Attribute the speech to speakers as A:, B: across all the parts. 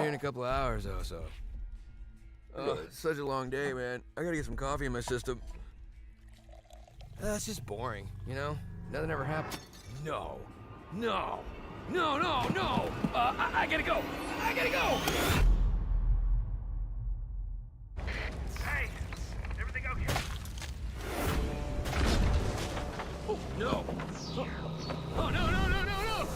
A: here in a couple of hours, though, so. Oh, it's such a long day, man. I gotta get some coffee in my system. It's just boring, you know? Nothing ever happened. No. No. No, no, no! I gotta go! I gotta go!
B: Hey! Everything okay?
A: Oh, no! Oh, no, no, no, no, no!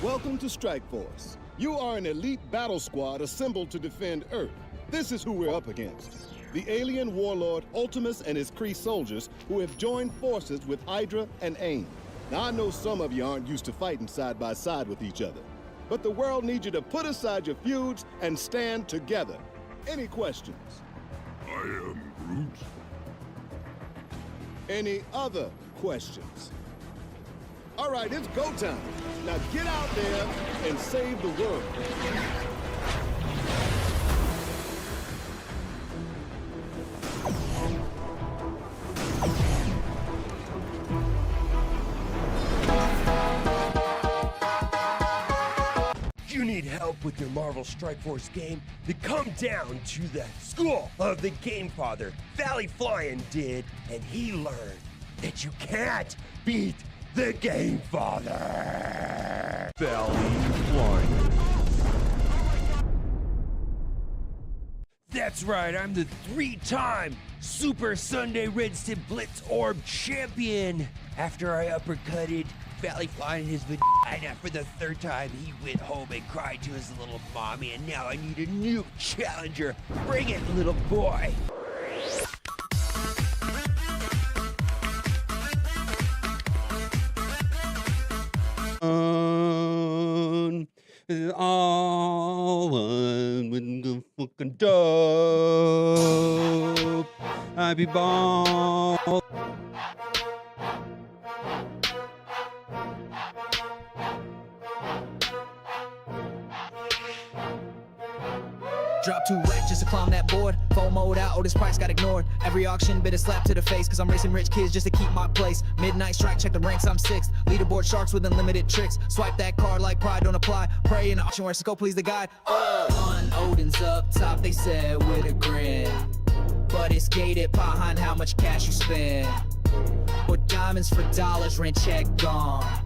C: Welcome to Strike Force. You are an elite battle squad assembled to defend Earth. This is who we're up against. The alien warlord Ultimus and his Kree soldiers who have joined forces with Hydra and AIM. Now, I know some of you aren't used to fighting side by side with each other, but the world needs you to put aside your feuds and stand together. Any questions?
D: I am Groot.
C: Any other questions? All right, it's go time. Now get out there and save the world.
E: You need help with your Marvel Strike Force game? Then come down to the school of the Game Father. Valley Flyin' did, and he learned that you can't beat the Game Father. Valley Flyin'. That's right, I'm the 3-time Super Sunday Red Stip Blitz Orb champion. After I uppercutted Valley Flyin' in his vagina for the 3rd time, he went home and cried to his little mommy, and now I need a new challenger. Bring it, little boy. All with the fucking dope. I be ball.
F: Drop 2 racks just to climb that board. Full mode out, oh this price got ignored. Every auction bit a slap to the face, cause I'm racing rich kids just to keep my place. Midnight strike, check the ranks, I'm 6th. Leaderboard sharks with unlimited tricks. Swipe that card like pride don't apply. Pray in the auction where go please the guide. On Odin's up top, they said with a grin. But it's gated behind how much cash you spend. Put diamonds for dollars, rent check gone.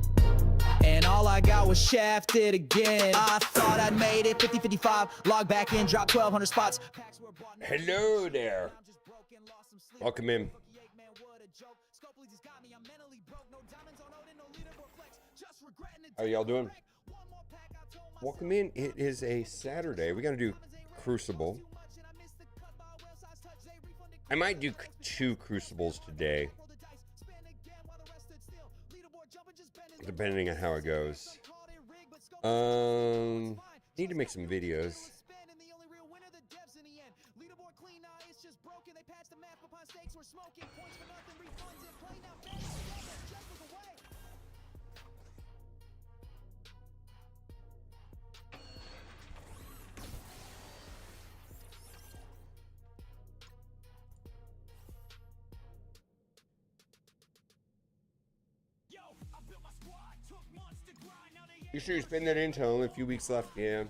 F: And all I got was shafted again. I thought I'd made it 50-55. Log back in, drop 1,200 spots.
E: Hello there. Welcome in. How y'all doing? Welcome in. It is a Saturday. We're going to do Crucible. I might do 2 Crucibles today, depending on how it goes. Need to make some videos. You sure you spend that intel? Only a few weeks left, yeah.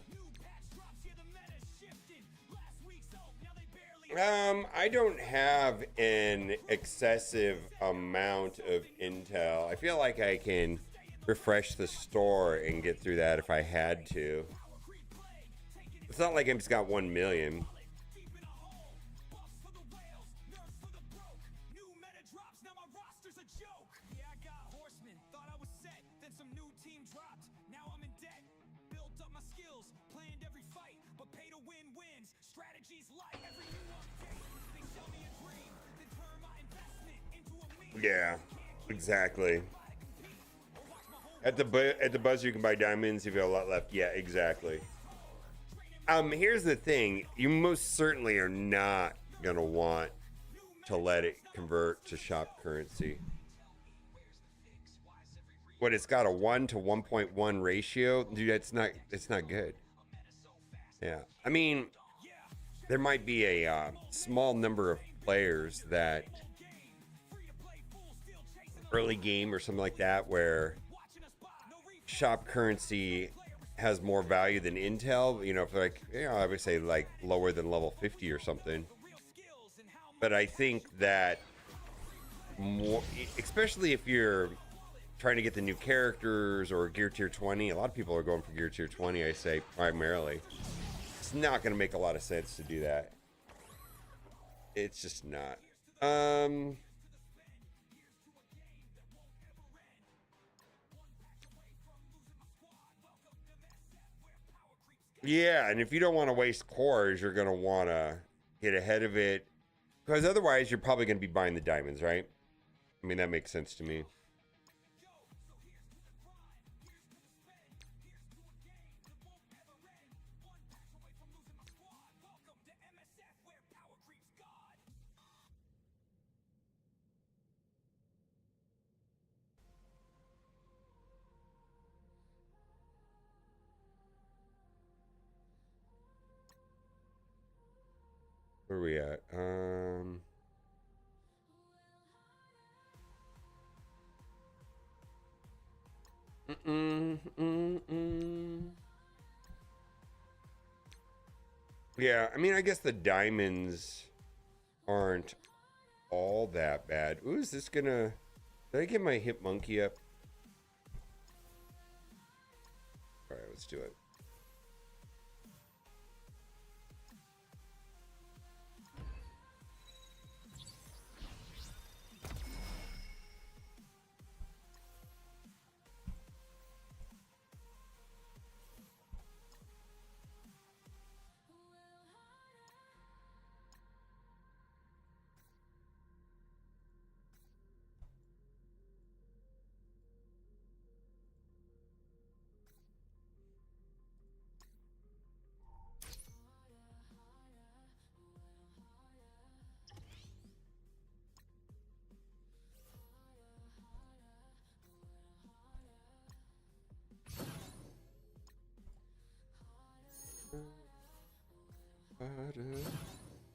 E: I don't have an excessive amount of intel. I feel like I can refresh the store and get through that if I had to. It's not like I've just got 1 million. Yeah, exactly. At the buzzer, you can buy diamonds if you have a lot left. Yeah, exactly. Here's the thing: you most certainly are not gonna want to let it convert to shop currency. What, it's got a 1 to 1.1 ratio, dude. It's not good. Yeah, I mean, there might be a small number of players that early game or something like that where shop currency
G: has more value than Intel. You know, if like, you know, I would say like lower than level 50 or something. But I think that more, especially if you're trying to get the new characters or gear tier 20, a lot of people are going for gear tier 20, I say primarily. It's not going to make a lot of sense to do that. It's just not. Yeah, and if you don't want to waste cores, you're going to want to get ahead of it. Because otherwise, you're probably going to be buying the diamonds, right? I mean, that makes sense to me. Where are we at? Yeah, I mean, I guess the diamonds aren't all that bad. Ooh, is this gonna... Did I get my hip monkey up? Alright, let's do it.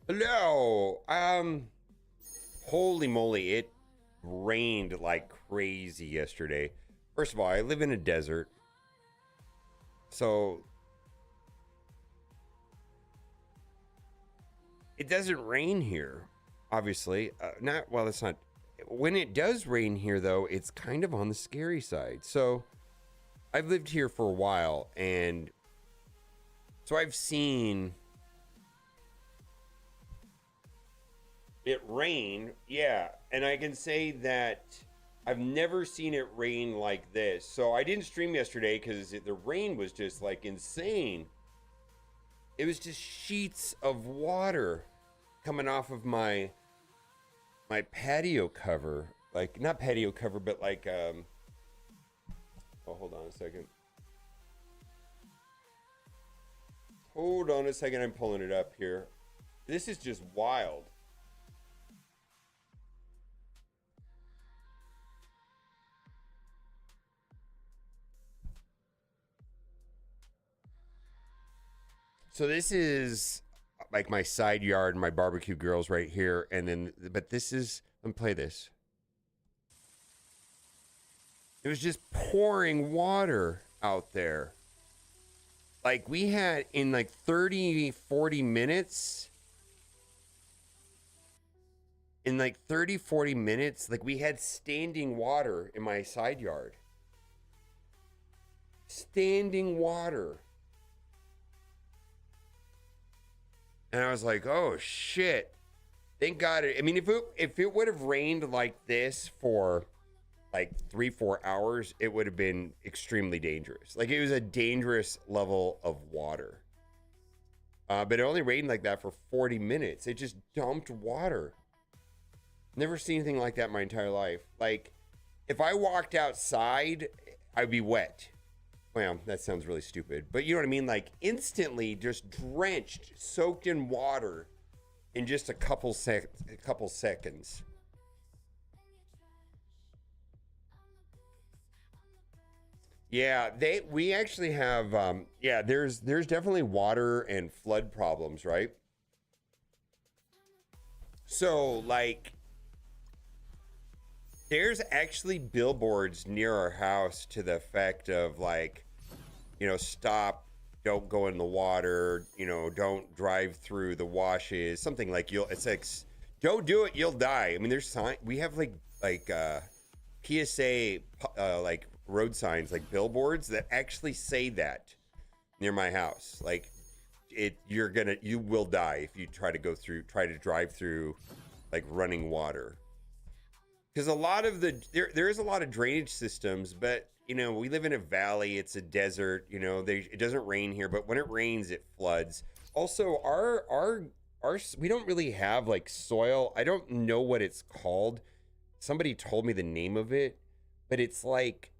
G: Hello. Holy moly, it rained like crazy yesterday. First of all, I live in a desert. So it doesn't rain here, obviously. Not well, it's not. When it does rain here though, it's kind of on the scary side. So I've lived here for a while, and so I've seen it rain, yeah, and I can say that I've never seen it rain like this. So I didn't stream yesterday because the rain was just like insane. It was just sheets of water coming off of my patio cover. Like, not patio cover, but like, oh, hold on a second. Hold on a second, I'm pulling it up here. This is just wild. So this is like my side yard, my barbecue grills right here. And then, but this is, let me play this. It was just pouring water out there. Like we had in like 30, 40 minutes. In like 30, 40 minutes, like we had standing water in my side yard. Standing water. And I was like, oh shit. Thank God. I mean, if it would have rained like this for like 3-4 hours, it would have been extremely dangerous. Like it was a dangerous level of water. But it only rained like that for 40 minutes. It just dumped water. Never seen anything like that in my entire life. Like if I walked outside, I'd be wet. Well, that sounds really stupid, but you know what I mean? Like instantly just drenched, soaked in water in just a couple seconds. Yeah, we actually have yeah, there's definitely water and flood problems, right? So like there's actually billboards near our house to the effect of like, stop, don't go in the water, don't drive through the washes, something like it's like, don't do it, you'll die. I mean, there's we have like PSA like road signs, like billboards that actually say that near my house. Like you will die if you try to drive through like running water. Because a lot of there is a lot of drainage systems, but we live in a valley, it's a desert, it doesn't rain here, but when it rains it floods. Also, our we don't really have like soil. I don't know what it's called. Somebody told me the name of it, but it's like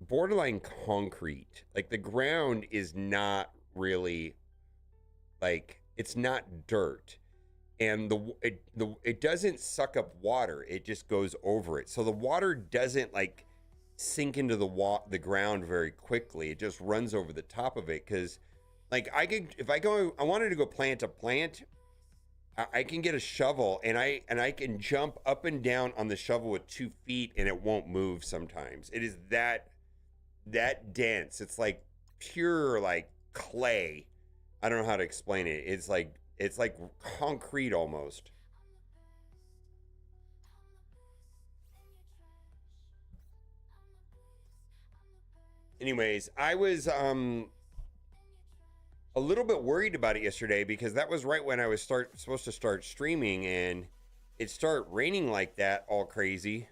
G: borderline concrete. Like the ground is not really like, it's not dirt, and it doesn't suck up water. It just goes over it. So the water doesn't like sink into the ground very quickly. It just runs over the top of it. Because like I wanted to go plant a plant, I can get a shovel and I can jump up and down on the shovel with 2 feet and it won't move sometimes. It is that dense. It's like pure like clay. I don't know how to explain it. It's like concrete almost. Anyways, I was a little bit worried about it yesterday because that was right when I was supposed to start streaming, and it started raining like that all crazy.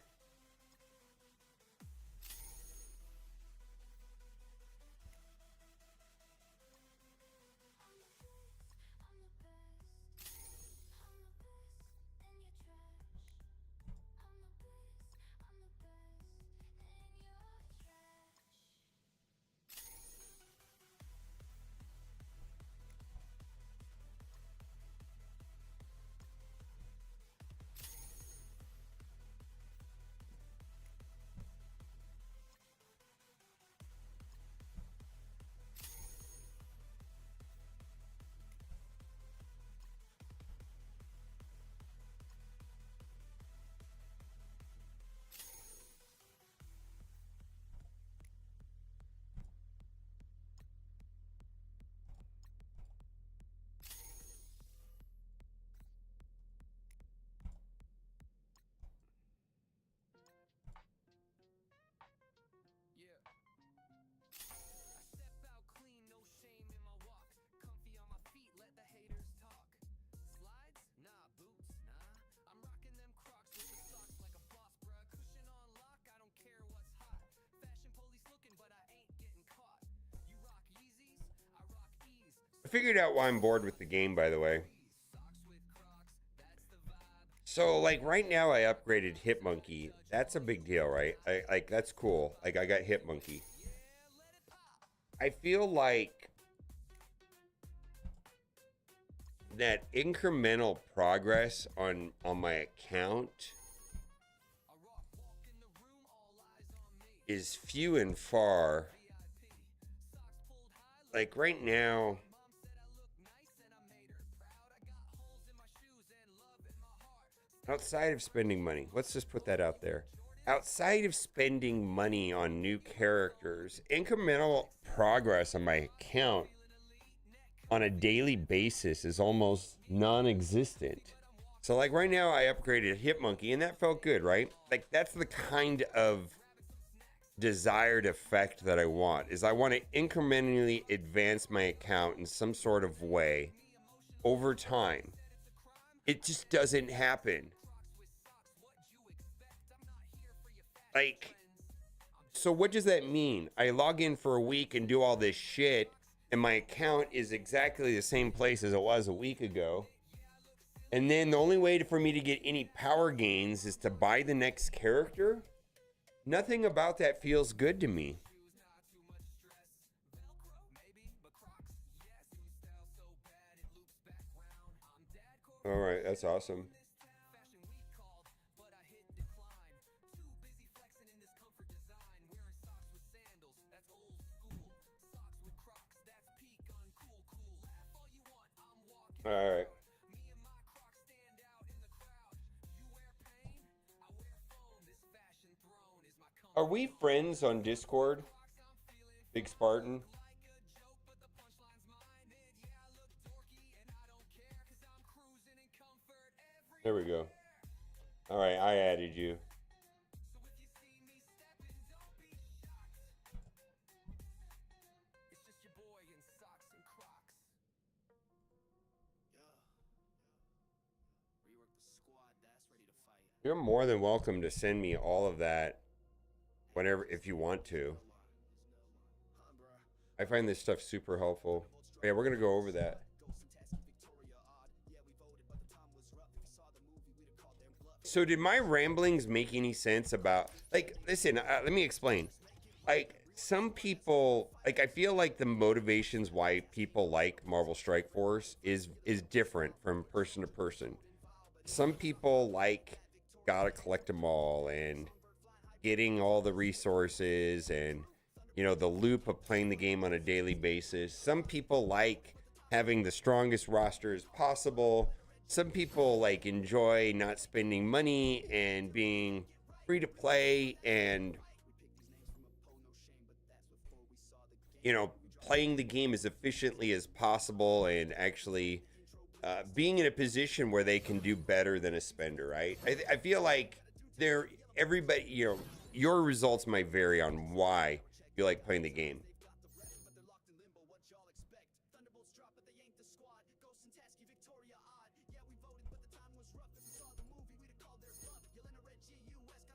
G: I figured out why I'm bored with the game, by the way. So, like, right now I upgraded Hit Monkey. That's a big deal, right? That's cool. Like, I got Hit Monkey. I feel like that incremental progress on my account is few and far. Like, right now, outside of spending money, let's just put that out there. Outside of spending money on new characters, incremental progress on my account on a daily basis is almost non-existent. So like right now I upgraded Hit Monkey and that felt good, right? Like that's the kind of desired effect that I want, is I want to incrementally advance my account in some sort of way over time. It just doesn't happen. Like, so what does that mean? I log in for a week and do all this shit, and my account is exactly the same place as it was a week ago. And then the only way for me to get any power gains is to buy the next character? Nothing about that feels good to me. All right, that's awesome. All right. Are we friends on Discord? Big Spartan. There we go. All right, I added you. You're more than welcome to send me all of that whenever, if you want to. I find this stuff super helpful. Yeah, we're gonna go over that. So did my ramblings make any sense about, like, listen, let me explain. Like, some people, like, I feel like the motivations why people like Marvel Strike Force is different from person to person. Some people like gotta collect them all and getting all the resources and, you know, the loop of playing the game on a daily basis. Some people like having the strongest rosters possible. Some people like enjoy not spending money and being free to play and, you know, playing the game as efficiently as possible and actually being in a position where they can do better than a spender, right? I feel like everybody, you know, your results might vary on why you like playing the game.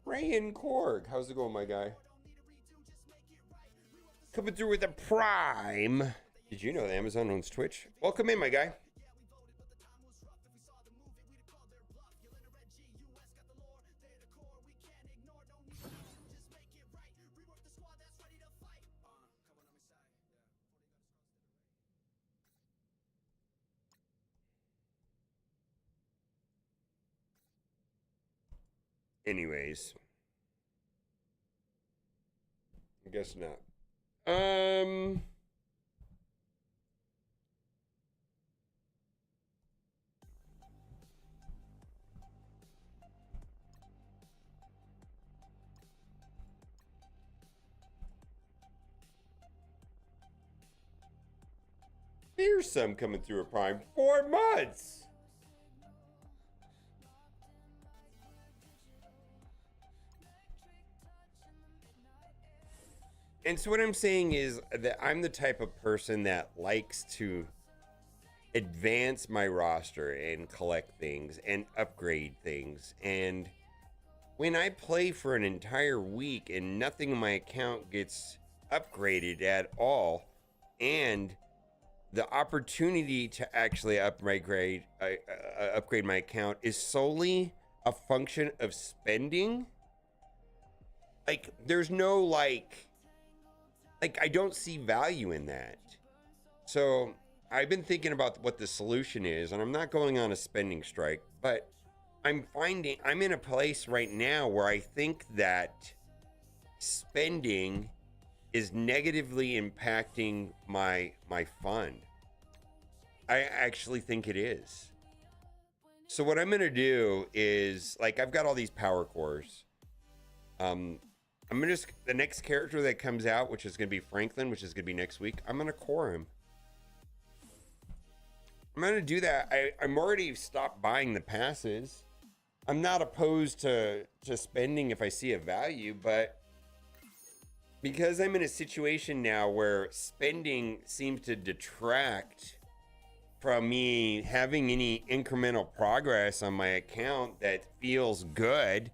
G: Ray and Korg, how's it going, my guy? Coming through with a prime. Did you know that Amazon owns Twitch? Welcome in, my guy. Anyways, I guess not. Here's some coming through a prime. 4 months. And so what I'm saying is that I'm the type of person that likes to advance my roster and collect things and upgrade things. And when I play for an entire week and nothing in my account gets upgraded at all, and the opportunity to actually upgrade my account is solely a function of spending, like there's no like I don't see value in that. So I've been thinking about what the solution is, and I'm not going on a spending strike, but I'm in a place right now where I think that spending is negatively impacting my fund. I actually think it is. So what I'm going to do is, like, I've got all these power cores. I'm gonna the next character that comes out, which is gonna be Franklin, which is gonna be next week, I'm gonna core him. I'm gonna do that. I'm already stopped buying the passes. I'm not opposed to spending if I see a value, but because I'm in a situation now where spending seems to detract from me having any incremental progress on my account that feels good.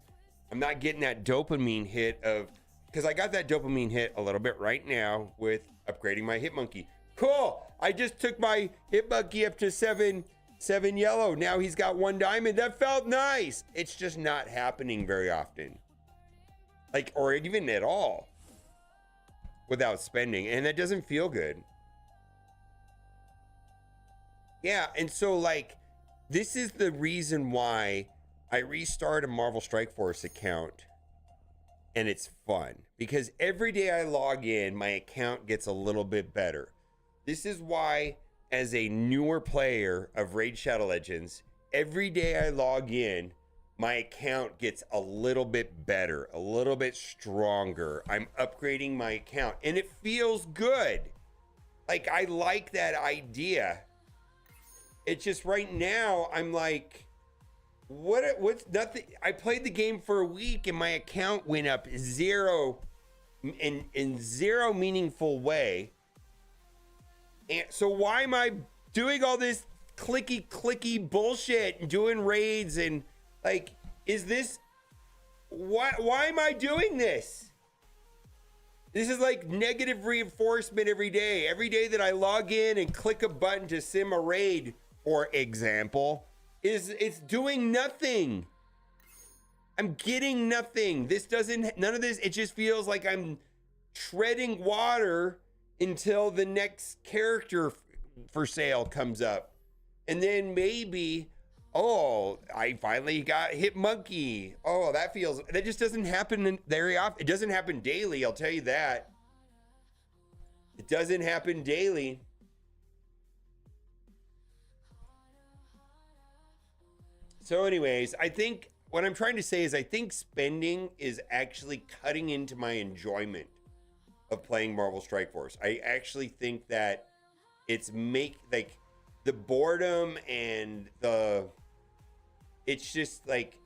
G: I'm not getting that dopamine hit because I got that dopamine hit a little bit right now with upgrading my Hitmonkey. Cool. I just took my Hitmonkey up to 7 yellow. Now he's got 1 diamond. That felt nice. It's just not happening very often. Like, or even at all without spending. And that doesn't feel good. Yeah. And so, like, this is the reason why I restart a Marvel Strike Force account, and it's fun because every day I log in, my account gets a little bit better. This is why, as a newer player of Raid Shadow Legends, every day I log in, my account gets a little bit better, a little bit stronger. I'm upgrading my account and it feels good. Like, I like that idea. It's just right now, I'm like, what's nothing? I played the game for a week and my account went up zero in zero meaningful way. And so why am I doing all this clicky bullshit and doing raids and like, is this, why am I doing this? This is like negative reinforcement every day. Every day that I log in and click a button to sim a raid, for example, it's doing nothing. I'm getting nothing. None of this, it just feels like I'm treading water until the next character for sale comes up. And then maybe, oh, I finally got hit monkey. Oh, that just doesn't happen very often. It doesn't happen daily, I'll tell you that. It doesn't happen daily. So anyways, I think what I'm trying to say is I think spending is actually cutting into my enjoyment of playing Marvel Strike Force. I actually think that it's like the boredom and it's just like,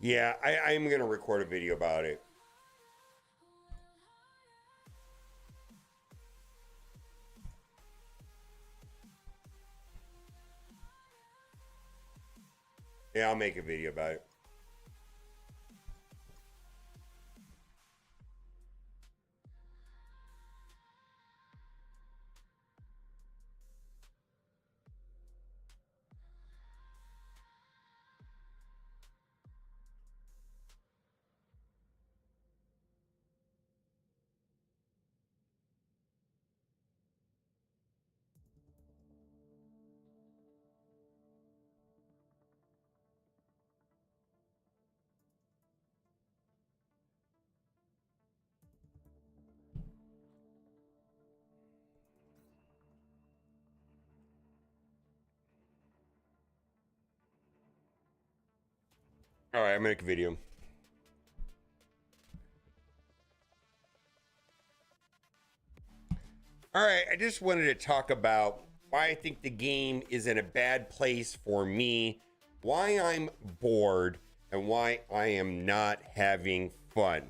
G: yeah, I'm going to record a video about it. Yeah, I'll make a video about it. All right, I'm gonna make a video. All right, I just wanted to talk about why I think the game is in a bad place for me, why I'm bored, and why I am not having fun.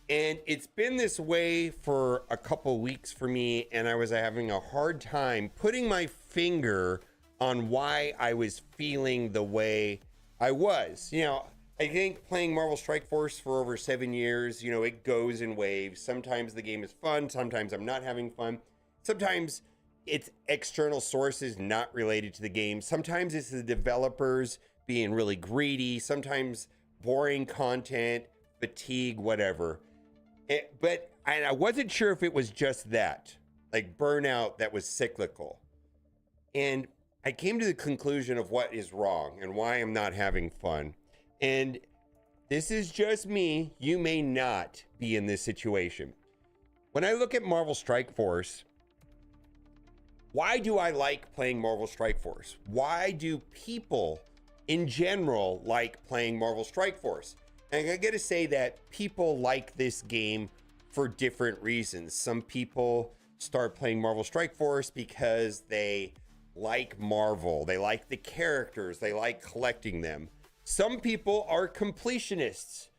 G: And it's been this way for a couple weeks for me, and I was having a hard time putting my finger on why I was feeling the way I was. You know, I think playing Marvel Strike Force for over 7 years, you know, it goes in waves. Sometimes the game is fun, sometimes I'm not having fun. Sometimes it's external sources not related to the game. Sometimes it's the developers being really greedy. Sometimes boring content, fatigue, whatever. But I wasn't sure if it was just that, like burnout that was cyclical. And I came to the conclusion of what is wrong and why I'm not having fun. And this is just me. You may not be in this situation. When I look at Marvel Strike Force, why do I like playing Marvel Strike Force? Why do people in general like playing Marvel Strike Force? And I gotta say that people like this game for different reasons. Some people start playing Marvel Strike Force because they like Marvel, they like the characters, they like collecting them. Some people are completionists,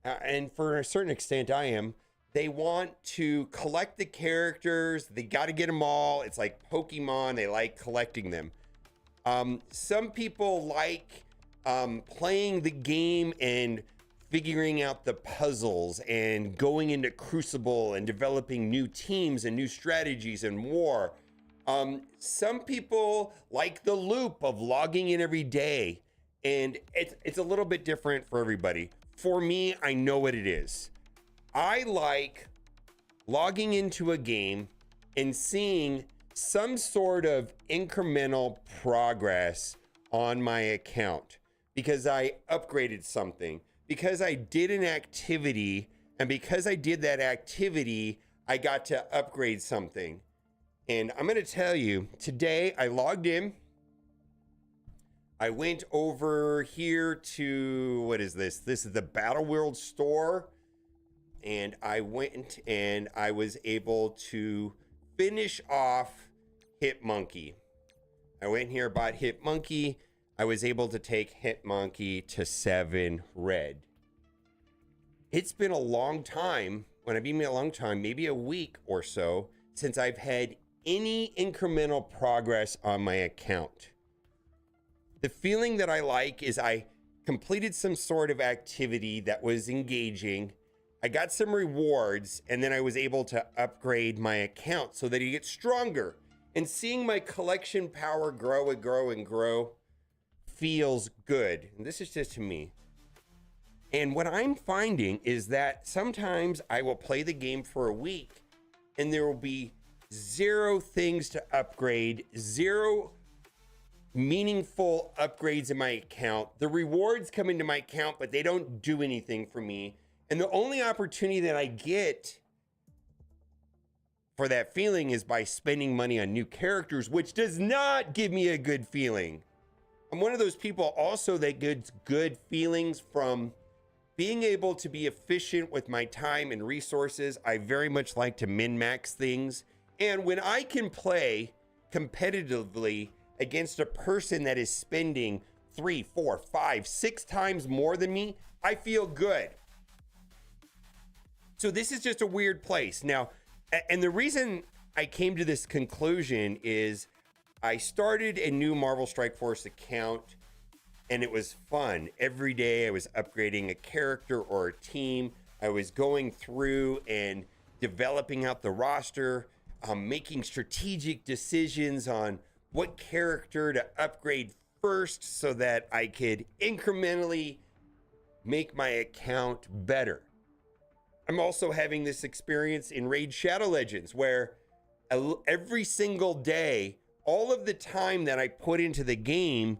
G: and for a certain extent I am. They want to collect the characters, they got to get them all. It's like Pokemon, they like collecting them. Some people like playing the game and figuring out the puzzles and going into Crucible and developing new teams and new strategies and war. Some people like the loop of logging in every day And it's a little bit different for everybody. For me, I know what it is. I like logging into a game and seeing some sort of incremental progress on my account because I upgraded something, because I did an activity, and because I did that activity, I got to upgrade something. And I'm going to tell you, today I logged in. I went over here to, what is this? This is the Battle World store. And I went and I was able to finish off Hit Monkey. I went here, bought Hit Monkey. I was able to take Hit Monkey to 7 red. It's been a long time, when I mean a long time, maybe a week or so, since I've had any incremental progress on my account. The feeling that I like is I completed some sort of activity that was engaging. I got some rewards, and then I was able to upgrade my account so that it gets stronger. And seeing my collection power grow and grow and grow feels good. And this is just to me. And what I'm finding is that sometimes I will play the game for a week and there will be 0 things to upgrade, 0 meaningful upgrades in my account. The rewards come into my account, but they don't do anything for me. And the only opportunity that I get for that feeling is by spending money on new characters, which does not give me a good feeling. I'm one of those people also that gets good feelings from being able to be efficient with my time and resources. I very much like to min-max things. And when I can play competitively against a person that is spending 3, 4, 5, 6 times more than me, I feel good. So this is just a weird place. Now, and the reason I came to this conclusion is I started a new Marvel Strike Force account and it was fun. Every day I was upgrading a character or a team. I was going through and developing out the roster, making strategic decisions on what character to upgrade first so that I could incrementally make my account better. I'm also having this experience in Raid Shadow Legends where every single day, all of the time that I put into the game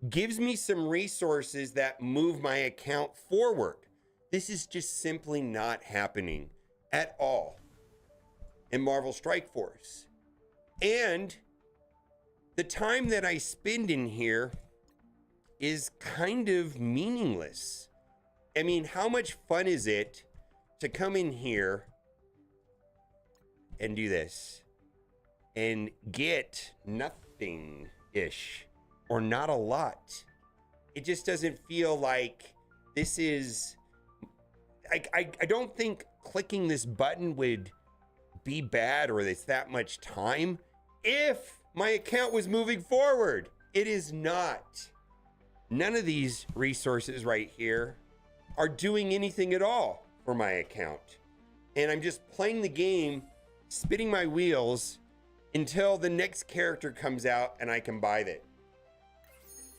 G: gives me some resources that move my account forward. This is just simply not happening at all in Marvel Strike Force. And the time that I spend in here is kind of meaningless. I mean, how much fun is it to come in here and do this and get nothing-ish or not a lot? It just doesn't feel like this is... I don't think clicking this button would be bad or it's that much time if my account was moving forward. It is not. None of these resources right here are doing anything at all for my account. And I'm just playing the game, spinning my wheels until the next character comes out and I can buy it.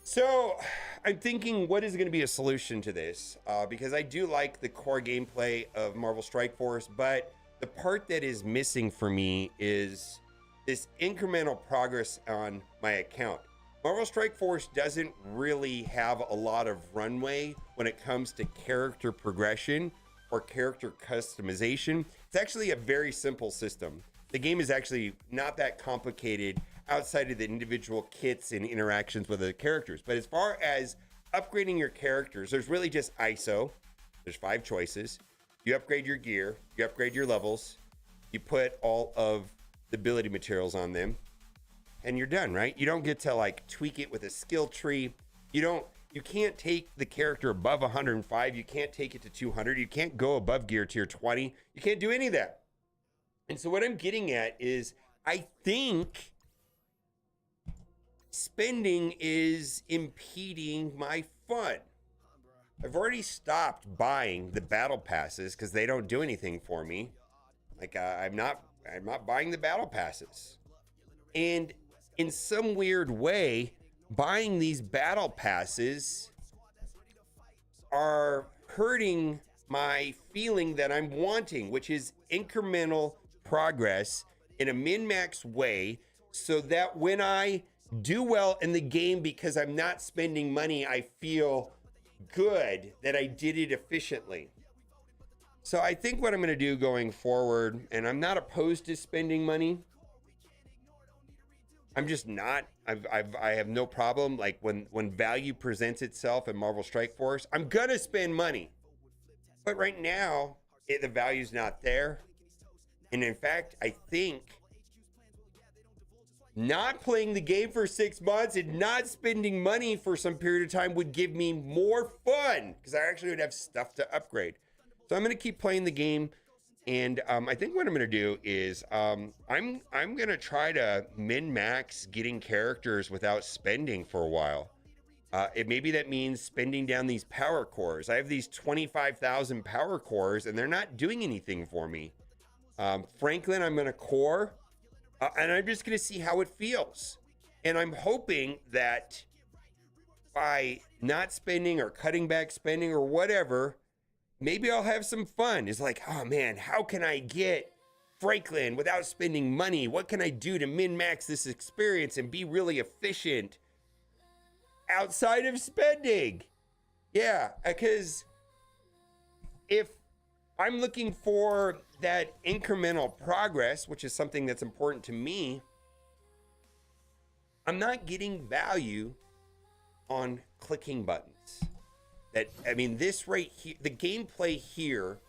G: So I'm thinking, what is going to be a solution to this? Because I do like the core gameplay of Marvel Strike Force, but the part that is missing for me is this incremental progress on my account. Marvel Strike Force doesn't really have a lot of runway when it comes to character progression or character customization. It's actually a very simple system. The game is actually not that complicated outside of the individual kits and interactions with the characters. But as far as upgrading your characters, there's really just ISO. There's 5 choices. You upgrade your gear, you upgrade your levels, you put all of the ability materials on them, and you're done, right? You don't get to like tweak it with a skill tree. You can't take the character above 105. You can't take it to 200. You can't go above gear tier 20. You can't do any of that. And so what I'm getting at is I think spending is impeding my fun. I've already stopped buying the battle passes because they don't do anything for me. Like I'm not buying the battle passes. And in some weird way, buying these battle passes are hurting my feeling that I'm wanting, which is incremental progress in a min-max way, so that when I do well in the game because I'm not spending money, I feel good that I did it efficiently. So I think what I'm going to do going forward, and I'm not opposed to spending money, I'm just not. I have no problem. Like when value presents itself in Marvel Strike Force, I'm gonna spend money. But right now, the value's not there. And in fact, I think not playing the game for 6 months and not spending money for some period of time would give me more fun because I actually would have stuff to upgrade. So I'm gonna keep playing the game. And I think what I'm going to do is I'm going to try to min-max getting characters without spending for a while. Maybe that means spending down these power cores. I have these 25,000 power cores, and they're not doing anything for me. Franklin, I'm going to core, and I'm just going to see how it feels. And I'm hoping that by not spending or cutting back spending or whatever, maybe I'll have some fun. It's like, oh man, how can I get Franklin without spending money? What can I do to min-max this experience and be really efficient outside of spending? Yeah, because if I'm looking for that incremental progress, which is something that's important to me, I'm not getting value on clicking buttons. This right here, the gameplay here,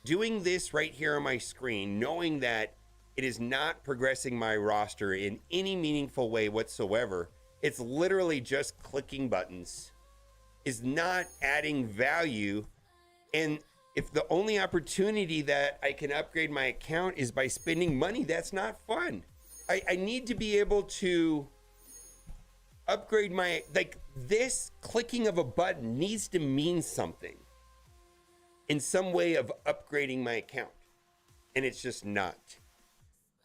G: doing this right here on my screen, knowing that it is not progressing my roster in any meaningful way whatsoever, it's literally just clicking buttons, is not adding value. And if the only opportunity that I can upgrade my account is by spending money, that's not fun. I need to be able to upgrade my, like, this clicking of a button needs to mean something in some way of upgrading my account, and it's just not.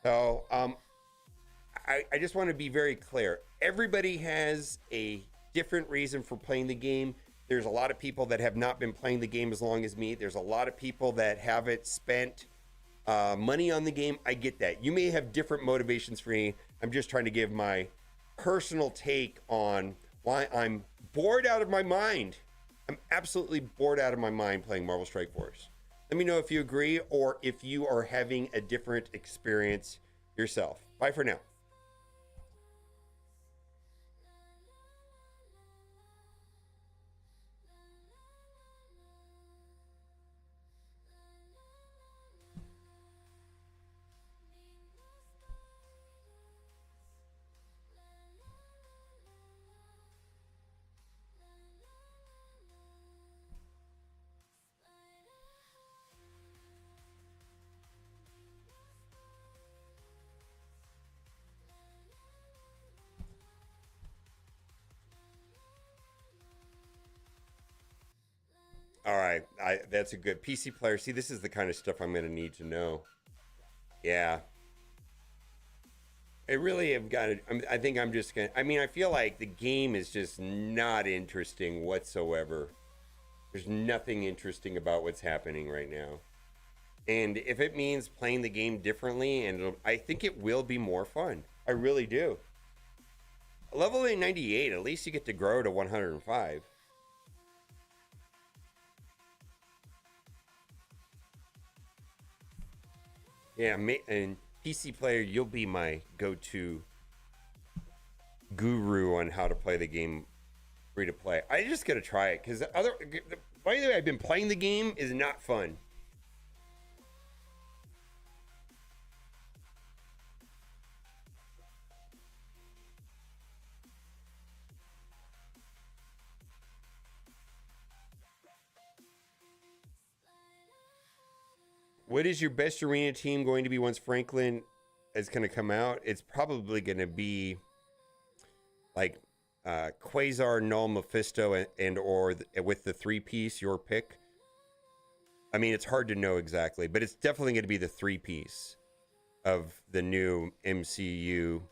G: So I just want to be very clear. Everybody has a different reason for playing the game. There's a lot of people that have not been playing the game as long as me. There's a lot of people that haven't spent money on the game. I get that. You may have different motivations for me. I'm just trying to give my personal take on why I'm bored out of my mind. I'm absolutely bored out of my mind playing Marvel Strike Force. Let me know if you agree or if you are having a different experience yourself. Bye for now. All right, that's a good PC player. See, this is the kind of stuff I'm going to need to know. Yeah. I really have got to, I think I'm just going to, I feel like the game is just not interesting whatsoever. There's nothing interesting about what's happening right now. And if it means playing the game differently, and I think it will be more fun. I really do. Level 98, at least you get to grow to 105. Yeah, and PC player, you'll be my go-to guru on how to play the game free to play. I just gotta try it because the way I've been playing the game is not fun. What is your best arena team going to be once Franklin is going to come out? It's probably going to be like Quasar, Null, Mephisto, and or with the 3-piece, your pick. I mean, it's hard to know exactly, but it's definitely going to be the 3-piece of the new MCU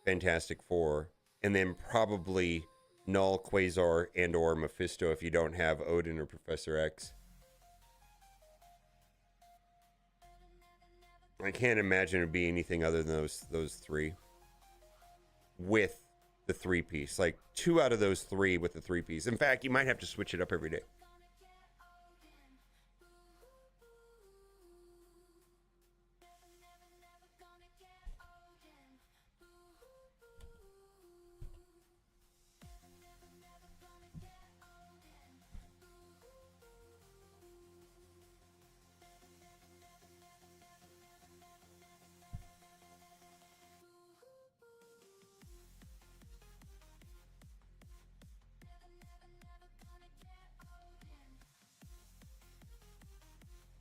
G: Fantastic Four, and then probably Null, Quasar, and or Mephisto if you don't have Odin or Professor X. I can't imagine it be anything other than those three. With the 3-piece. Like 2 out of those 3 with the 3-piece. In fact, you might have to switch it up every day.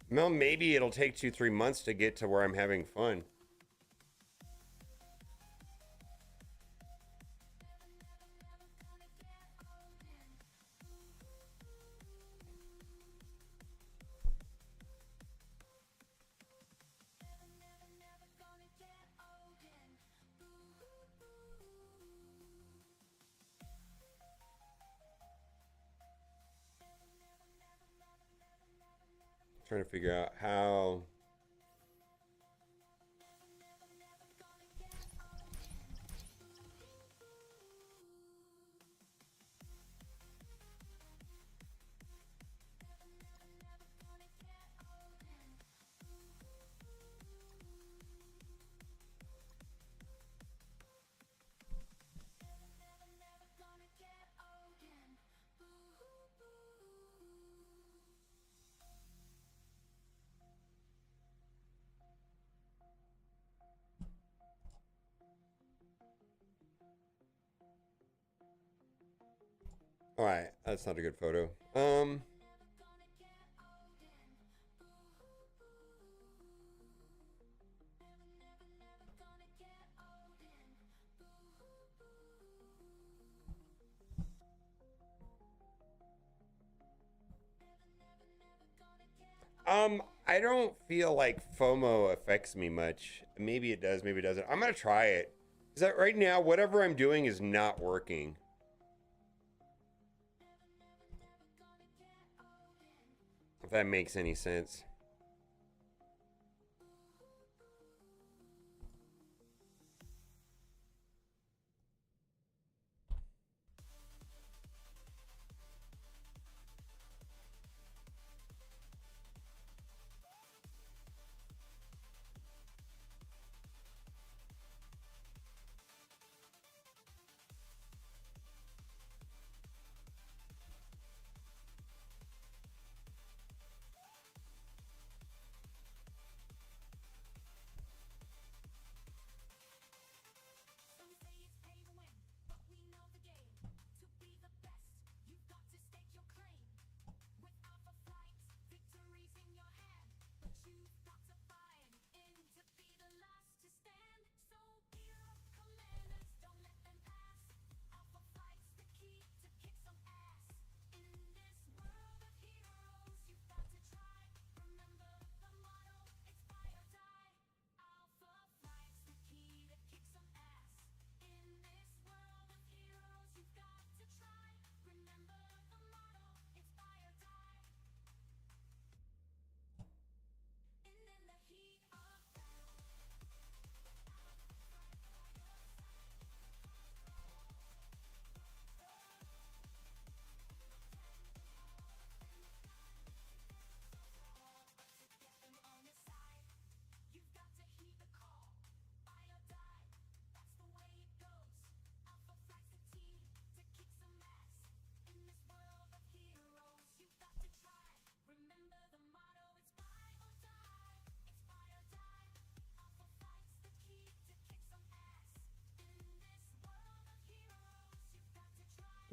G: Well, maybe it'll take 2-3 months to get to where I'm having fun. Trying to figure out how. All right, that's not a good photo. I don't feel like FOMO affects me much. Maybe it does, maybe it doesn't. I'm gonna try it. Is that right now? Whatever I'm doing is not working. If that makes any sense.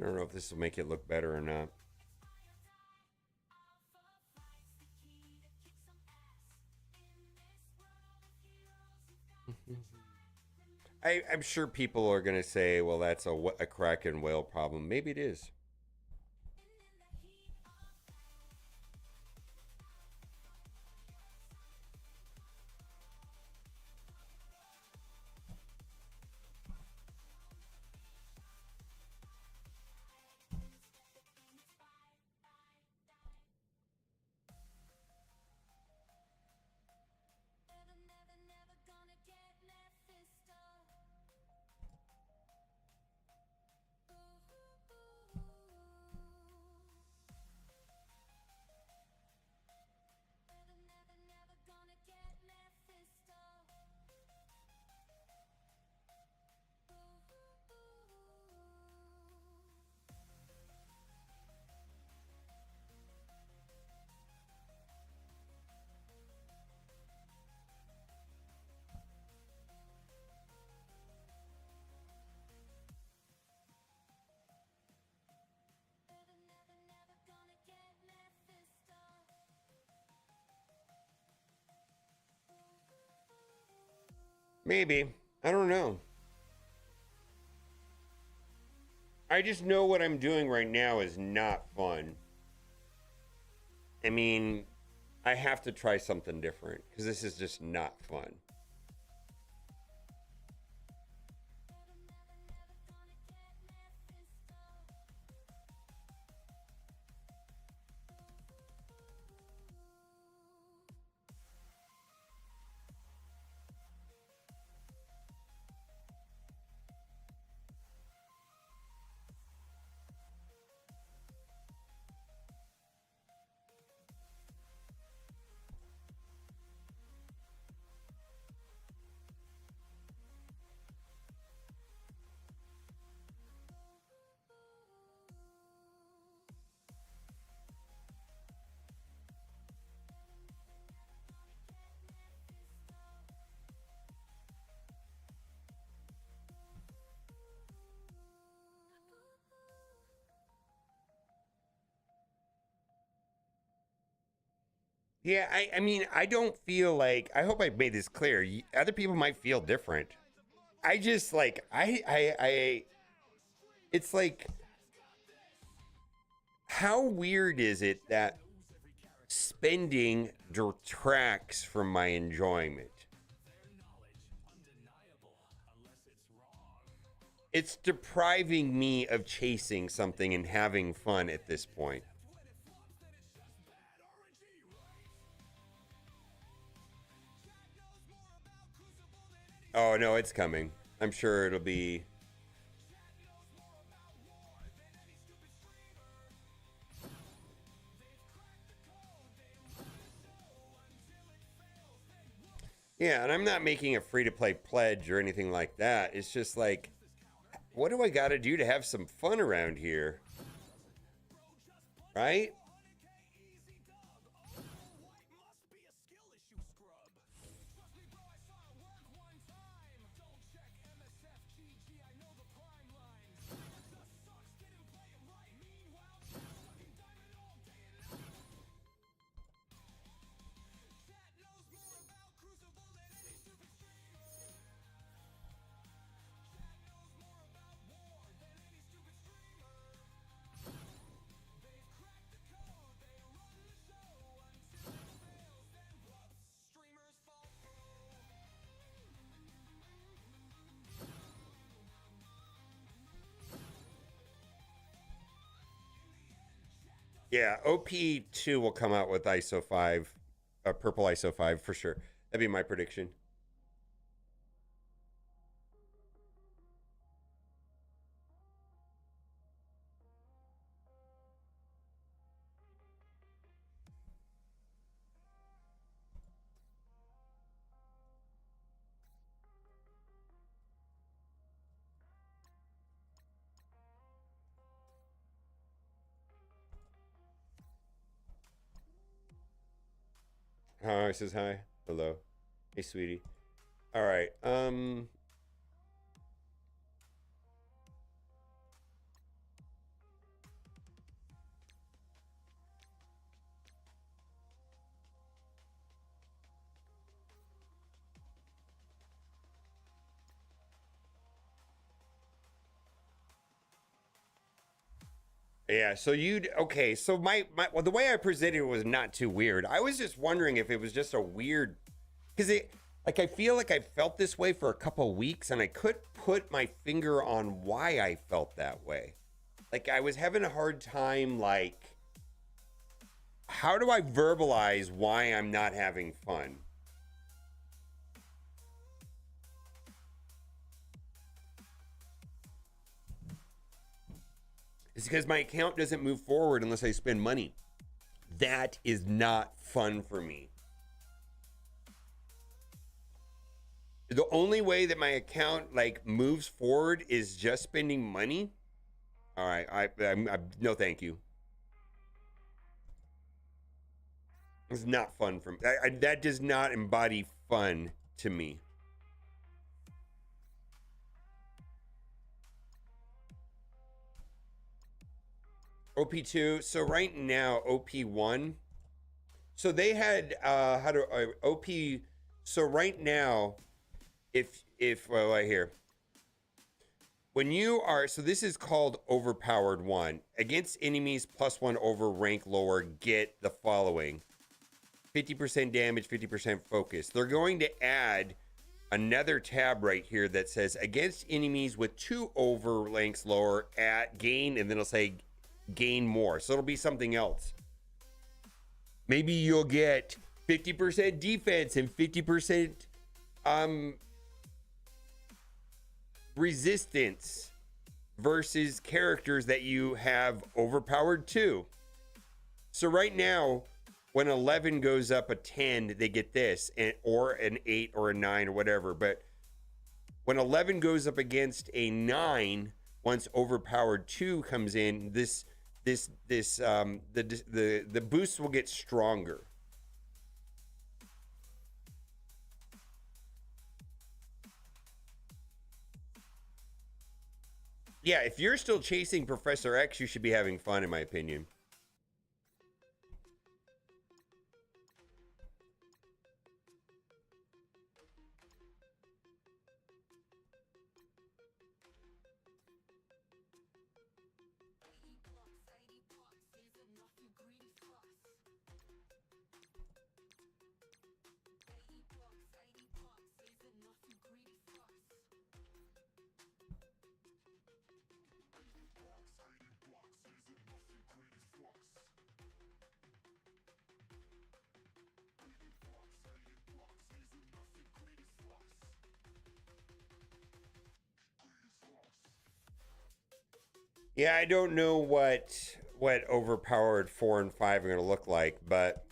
G: I don't know if this will make it look better or not. I'm sure people are going to say, well, that's a crack and whale problem. Maybe it is. Maybe. I don't know. I just know what I'm doing right now is not fun. I mean, I have to try something different because this is just not fun. Yeah, I mean, I don't feel like, I hope I made this clear. Other people might feel different. I just like, it's like, how weird is it that spending detracts from my enjoyment? It's depriving me of chasing something and having fun at this point. Oh, no, it's coming. I'm sure it'll be... Yeah, and I'm not making a free-to-play pledge or anything like that. It's just like, what do I got to do to have some fun around here? Right? Yeah, OP2 will come out with ISO 5, purple ISO 5 for sure. That'd be my prediction. Hi, says hi. Hello. Hey, sweetie. All right. Yeah, so okay, so well, the way I presented it was not too weird. I was just wondering if it was just a weird, because I feel like I felt this way for a couple weeks and I couldn't put my finger on why I felt that way. Like I was having a hard time, like, how do I verbalize why I'm not having fun? It's because my account doesn't move forward unless I spend money. That is not fun for me. The only way that my account like moves forward is just spending money. All right, I'm no thank you. It's not fun for me. That does not embody fun to me. OP2. So right now, OP1. So they had OP. So right now, if well, right here. When you are, so this is called overpowered 1. Against enemies +1 over rank lower, get the following: 50% damage, 50% focus. They're going to add another tab right here that says against enemies with 2 over ranks lower at gain, and then it'll say gain more. So it'll be something else. Maybe you'll get 50% defense and 50% resistance versus characters that you have overpowered 2. So right now, when 11 goes up a 10, they get this, or an 8 or a 9 or whatever. But when 11 goes up against a 9, once overpowered 2 comes in, the boost will get stronger. Yeah, if you're still chasing Professor X, you should be having fun, in my opinion. Yeah, I don't know what overpowered 4 and 5 are going to look like, but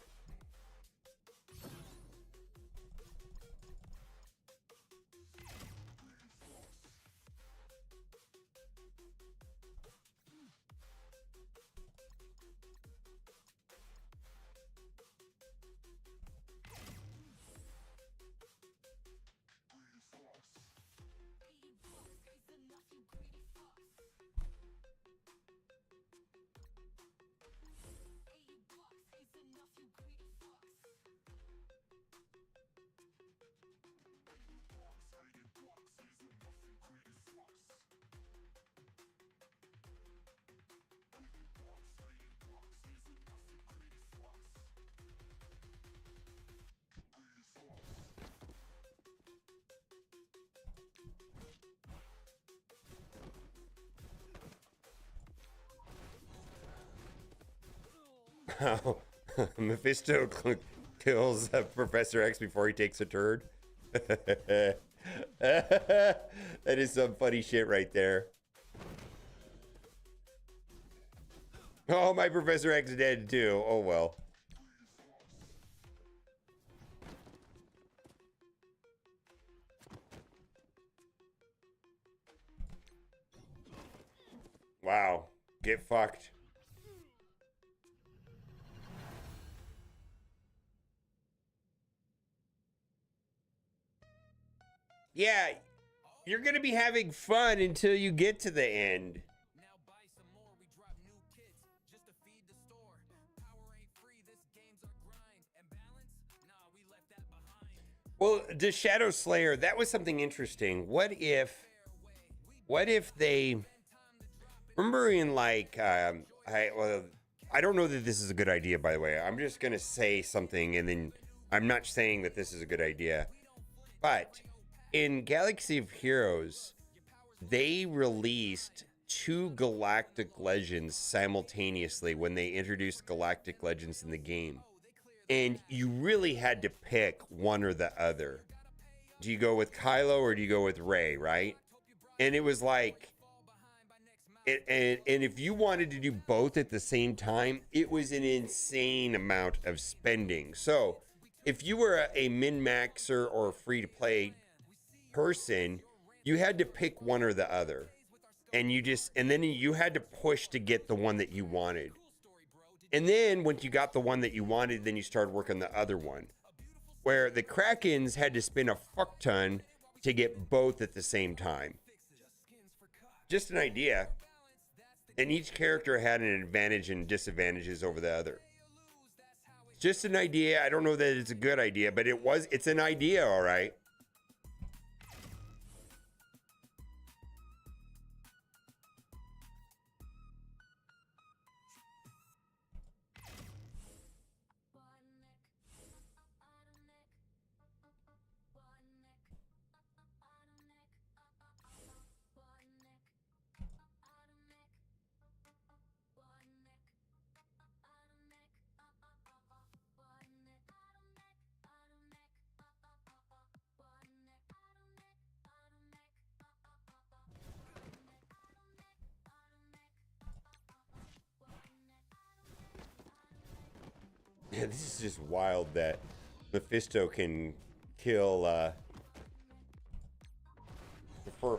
G: Mephisto kills Professor X before he takes a turd. That is some funny shit right there. Oh, my Professor X dead too. Oh well. Wow. Get fucked. Yeah, you're going to be having fun until you get to the end.
F: Now buy some more, we drop new kits just to feed the store. Power ain't free, this game's our grind. And balance? Nah, we left that behind.
G: Well, the Shadow Slayer, that was something interesting. What if they, remember in like, I don't know that this is a good idea, by the way. I'm just going to say something and then I'm not saying that this is a good idea. But in Galaxy of Heroes, they released 2 Galactic Legends simultaneously when they introduced Galactic Legends in the game. And you really had to pick one or the other. Do you go with Kylo or do you go with Rey, right? And it was like, and if you wanted to do both at the same time, it was an insane amount of spending. So if you were a min-maxer or a free-to-play person, you had to pick one or the other. And then you had to push to get the one that you wanted. And then once you got the one that you wanted, then you started working the other one. Where the Krakens had to spend a fuck ton to get both at the same time. Just an idea. And each character had an advantage and disadvantages over the other. Just an idea. I don't know that it's a good idea, but it's an idea, all right. Yeah, this is just wild that Mephisto can kill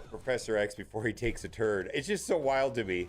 G: Professor X before he takes a turd. It's just so wild to me.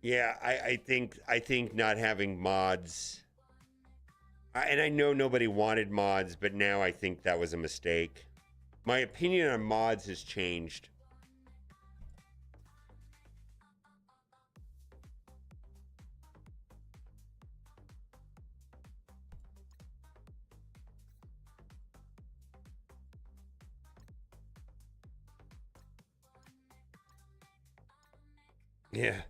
G: Yeah, I think not having mods, and I know nobody wanted mods, but now I think that was a mistake. My opinion on mods has changed. Yeah.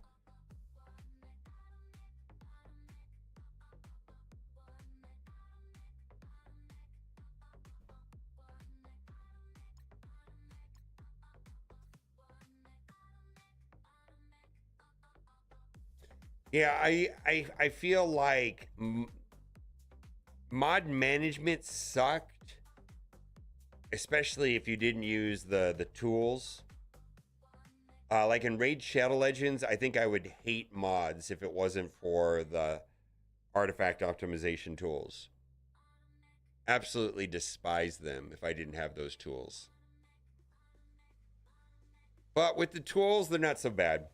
G: Yeah, I feel like mod management sucked, especially if you didn't use the tools. Like in Raid Shadow Legends, I think I would hate mods if it wasn't for the artifact optimization tools. Absolutely despise them if I didn't have those tools. But with the tools, they're not so bad.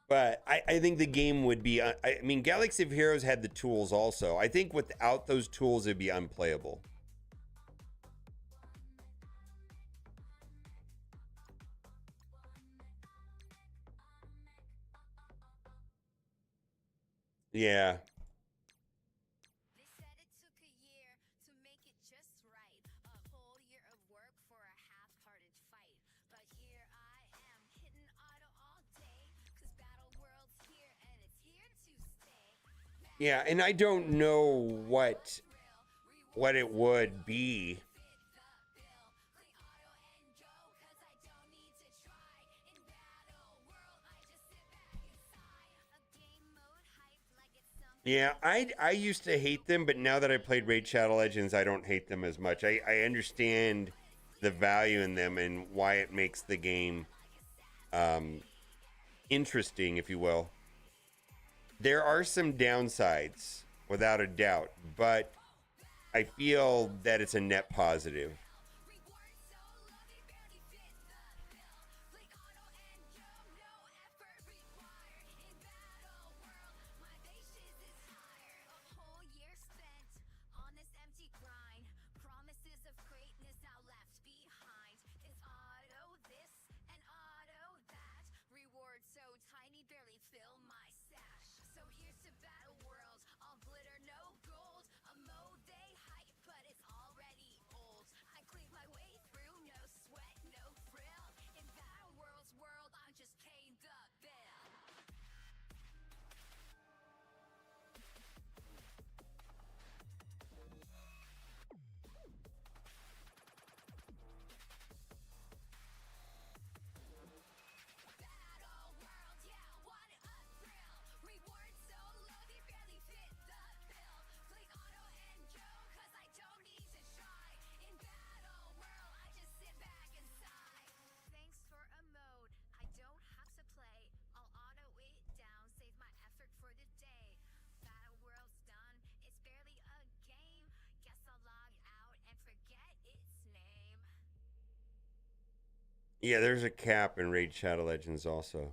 G: But I think the game would be... I mean, Galaxy of Heroes had the tools also. I think without those tools, it'd be unplayable. Yeah.
H: They said it took a year to make it just right. A whole year of work for a half-hearted fight. But here I am, hitting auto all day. Cause Battle World's here and it's here to stay.
G: Yeah, and I don't know what it would be. Yeah, I used to hate them, but now that I played Raid Shadow Legends, I don't hate them as much. I understand the value in them and why it makes the game interesting, if you will. There are some downsides, without a doubt, but I feel that it's a net positive. Yeah, there's a cap in Raid Shadow Legends also.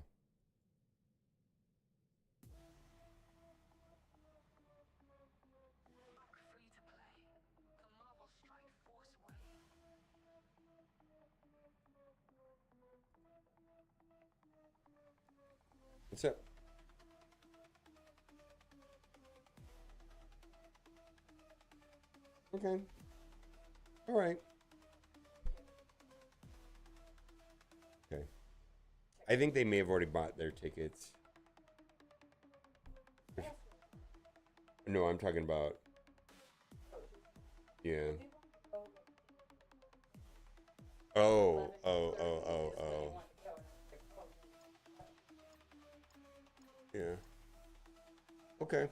G: What's up? Okay. All right. Okay. I think they may have already bought their tickets. No, I'm talking about. Yeah. Oh. Yeah. Okay.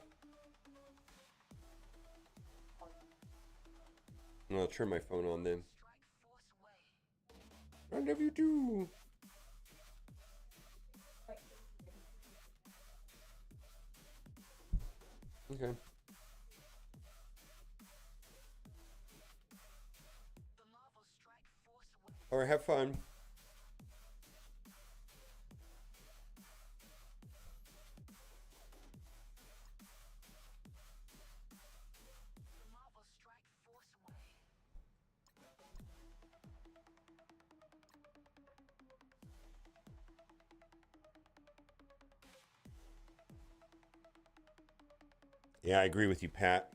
G: I'll turn my phone on then. I love you too. Okay. All right, have fun. Yeah, I agree with you, Pat.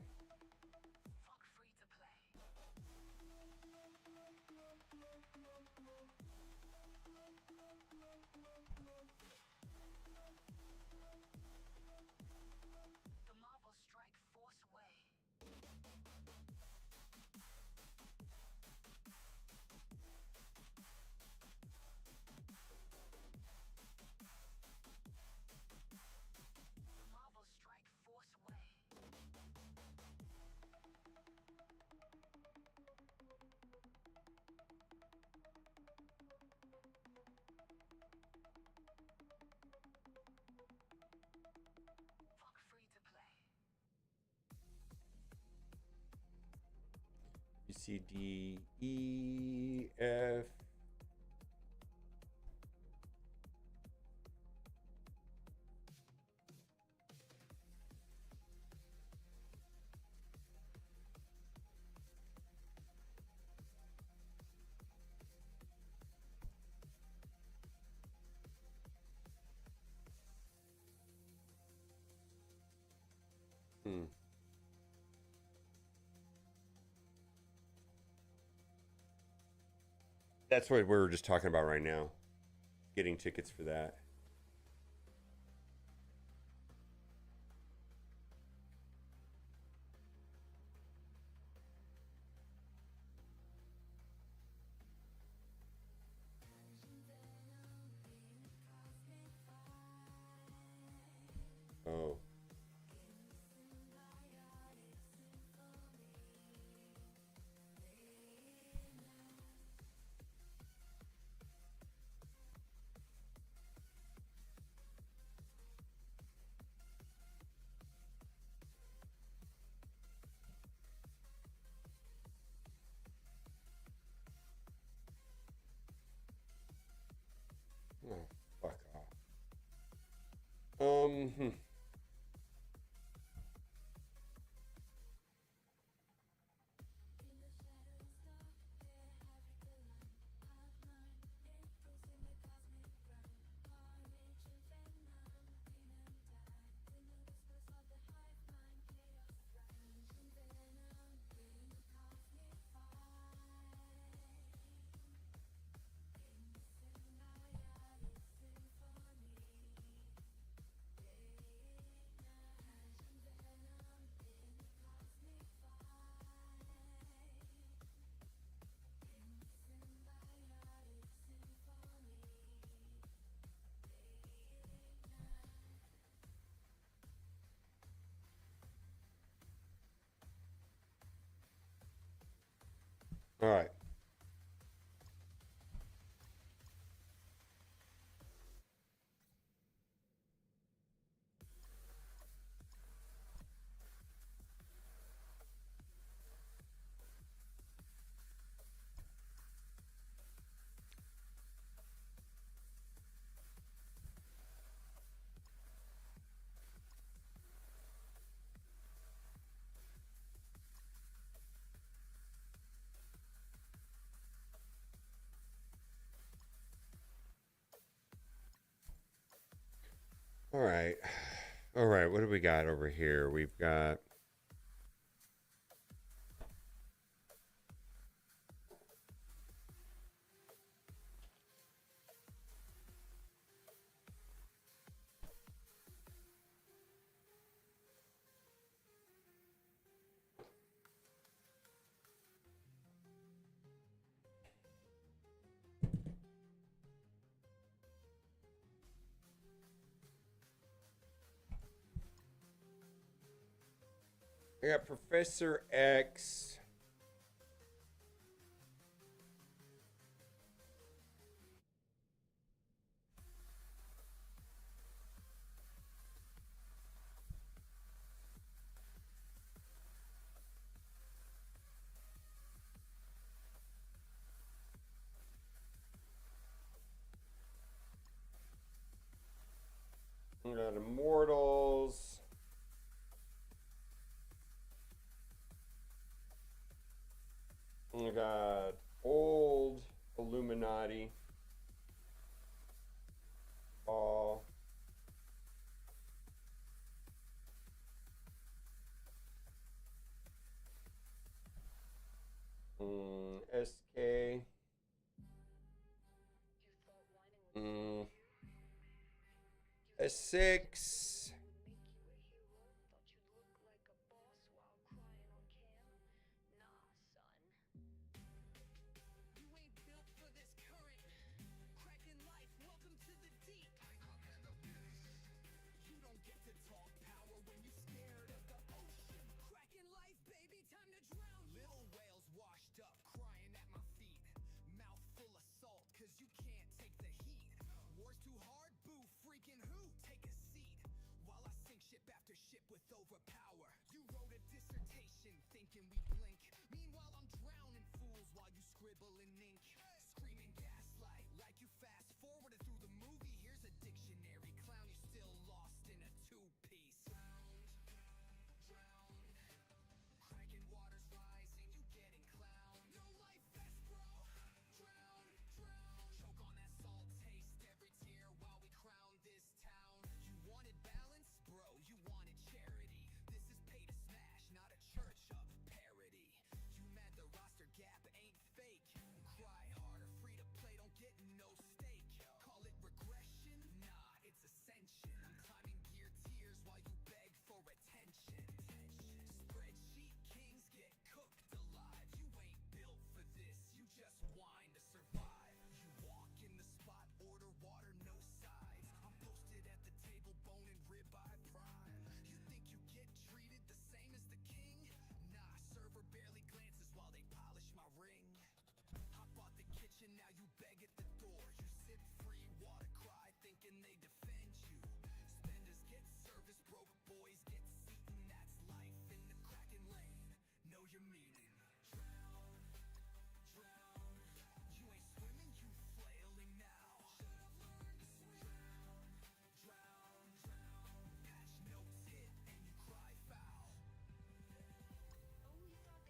G: B, C, D, E, F. That's what we're just talking about right now. Getting tickets for that. Oh. Oh, fuck off. Hmm. All right. All right. All right. What do we got over here? We've got. I got Professor X. We got Immortals. We got Old Illuminati. All. SK. S6.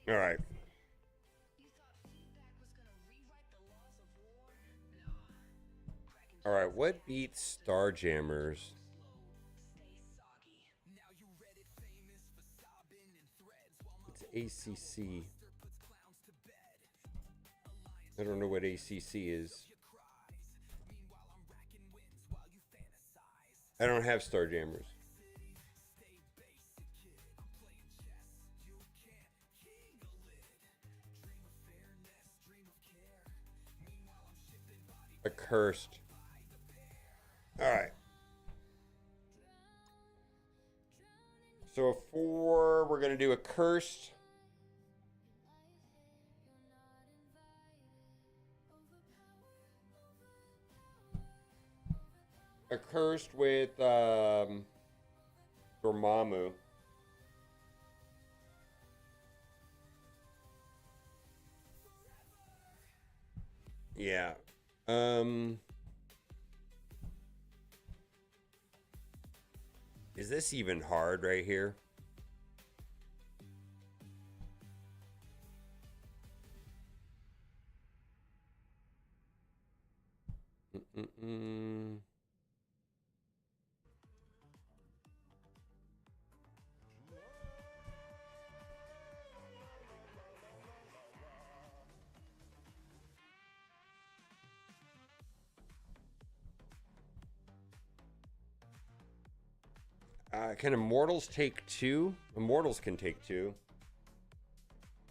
G: All right. All right. What beats Starjammers? It's ACC. I don't know what ACC is. I don't have Starjammers. Accursed. All right. So a 4, we're going to do Accursed. Accursed with Dormammu. Yeah. Is this even hard right here? Can Immortals take two? Immortals can take two.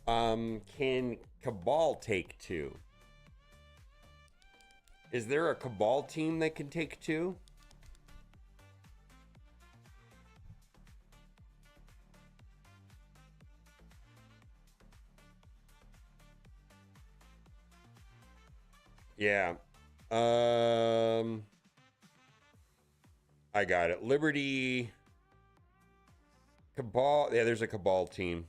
G: Can Cabal take two? Is there a Cabal team that can take two? Yeah. I got it. Liberty. Cabal. Yeah, there's a Cabal team.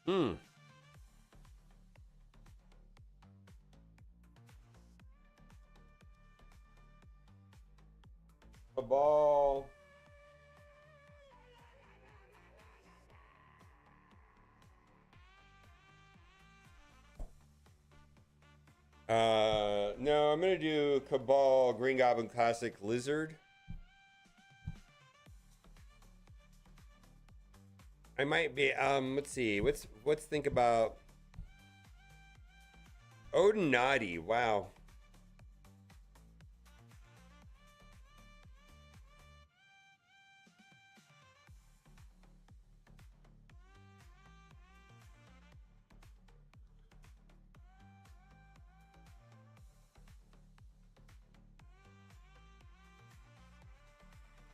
G: Hmm. Cabal. No, I'm gonna do Cabal, Green Goblin Classic, Lizard. I might be. Let's see. Let's think about Odin Naughty. Wow.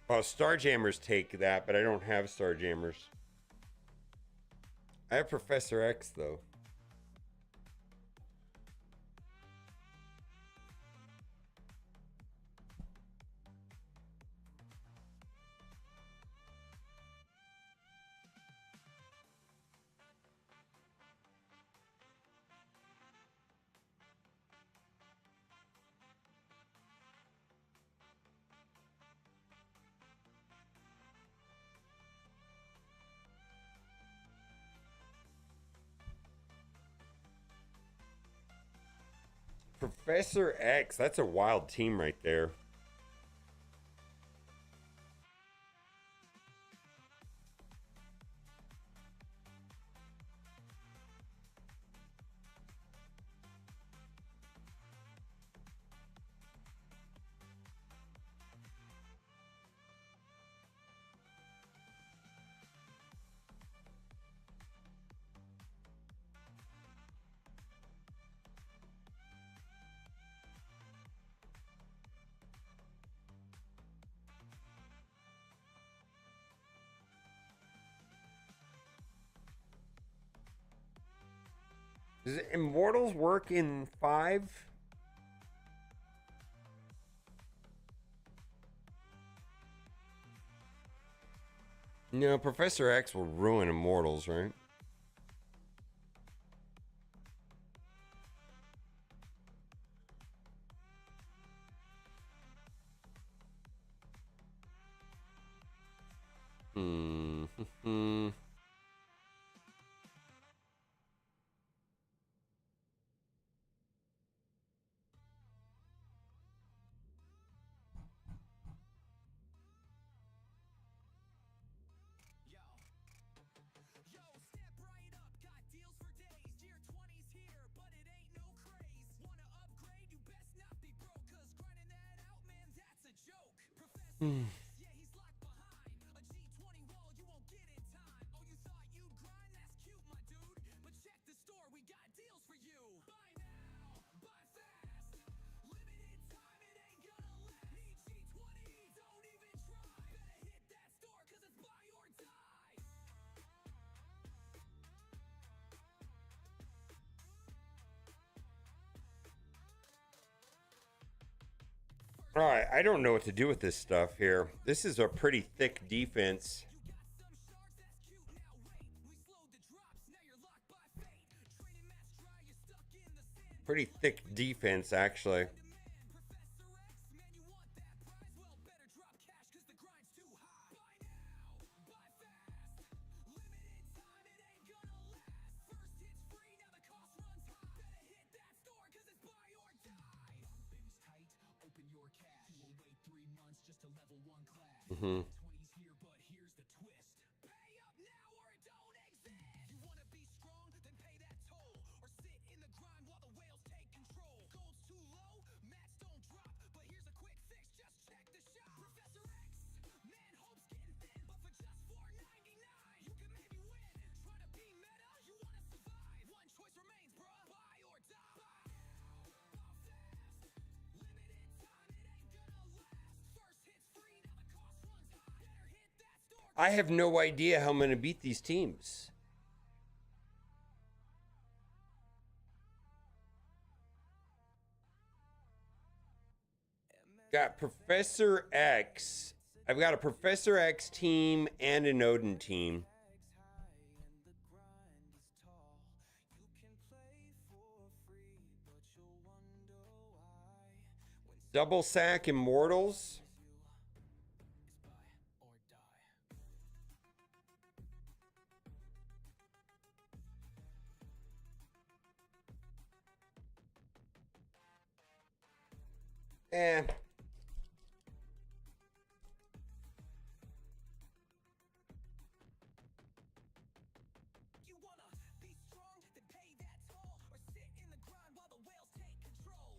G: Well, Starjammers take that, but I don't have Starjammers. I have Professor X though. Professor X, that's a wild team right there. Does Immortals work in 5? No, Professor X will ruin Immortals, right? Hmm. Hmm. All right, I don't know what to do with this stuff here. This is a pretty thick defense. Pretty thick defense, actually. Mm-hmm. I have no idea how I'm going to beat these teams. Got Professor X. I've got a Professor X team and an Odin team. Double sack Immortals. Eh.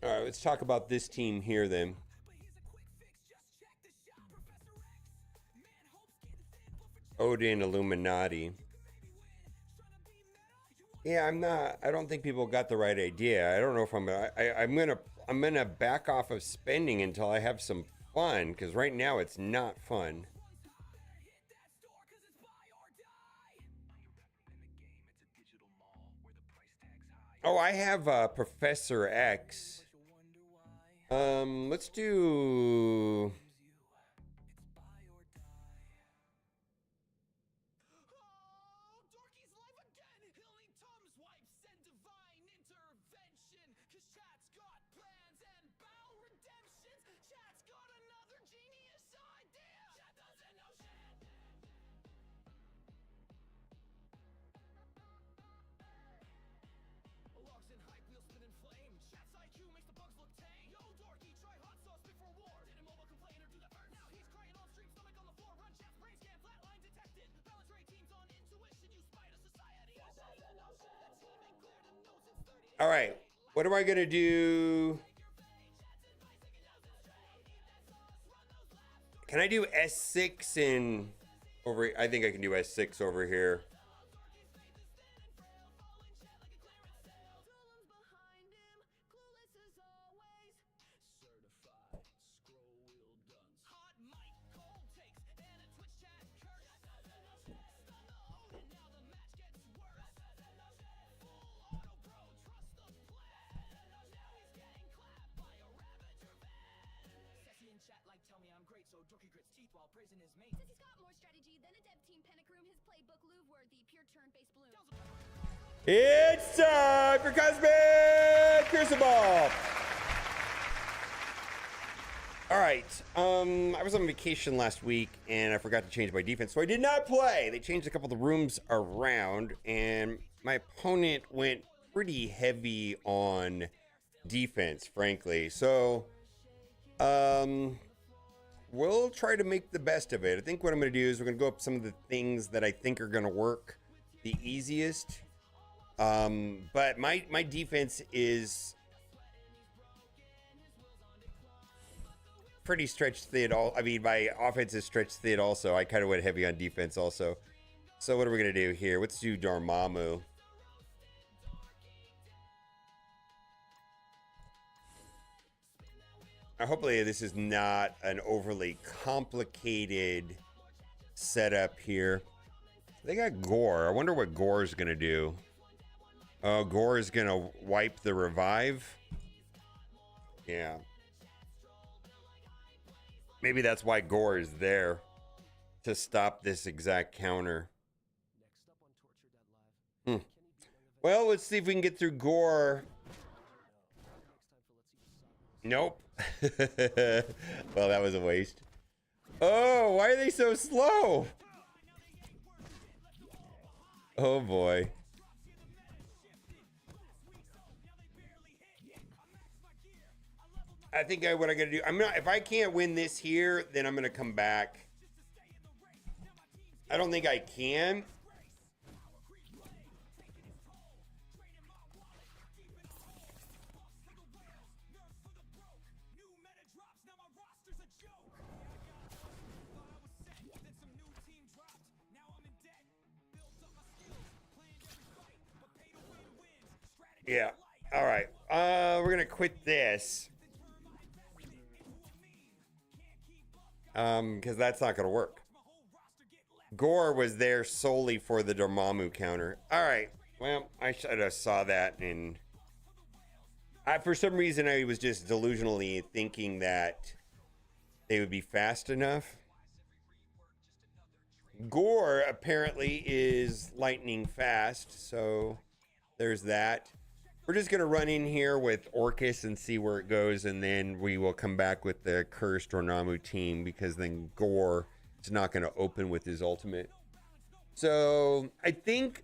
G: All right, let's talk about this team here then. Odin Illuminati. Yeah, I don't think people got the right idea. I don't know if I'm gonna back off of spending until I have some fun, because right now it's not fun. Oh, I have Professor X. Let's do. All right, what am I gonna do? Can I do S6 in over? I think I can do S6 over here. It's time for Cosmic Crucible! Alright, I was on vacation last week and I forgot to change my defense, so I did not play. They changed a couple of the rooms around and my opponent went pretty heavy on defense, frankly. So, we'll try to make the best of it. I think what I'm going to do is we're going to go up some of the things that I think are going to work the easiest. But my defense is pretty stretched thin. I mean, my offense is stretched thin also. I kind of went heavy on defense also. So what are we going to do here? Let's do Dormammu. Hopefully this is not an overly complicated setup here. They got Gore. I wonder what Gore is going to do. Oh, Gore is going to wipe the revive. Yeah. Maybe that's why Gore is there, to stop this exact counter. Well, let's see if we can get through Gore. Nope. Well, that was a waste. Oh, why are they so slow? Oh boy. I think what I gotta do, I'm not, if I can't win this here, then I'm gonna come back. I don't think I can. Yeah. All right. We're gonna quit this. Because that's not gonna work. Gore was there solely for the Dormammu counter. All right. Well, I should have saw that, and for some reason I was just delusionally thinking that they would be fast enough. Gore apparently is lightning fast, so there's that. We're just gonna run in here with Orcus and see where it goes, and then we will come back with the cursed Dormammu team, because then Gore is not gonna open with his ultimate. So I think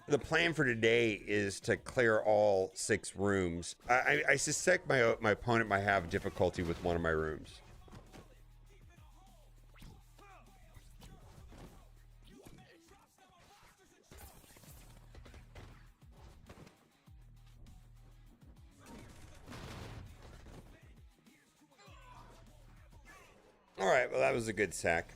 G: the plan for today is to clear all 6 rooms. I suspect my opponent might have difficulty with one of my rooms. All right, well, that was a good sack.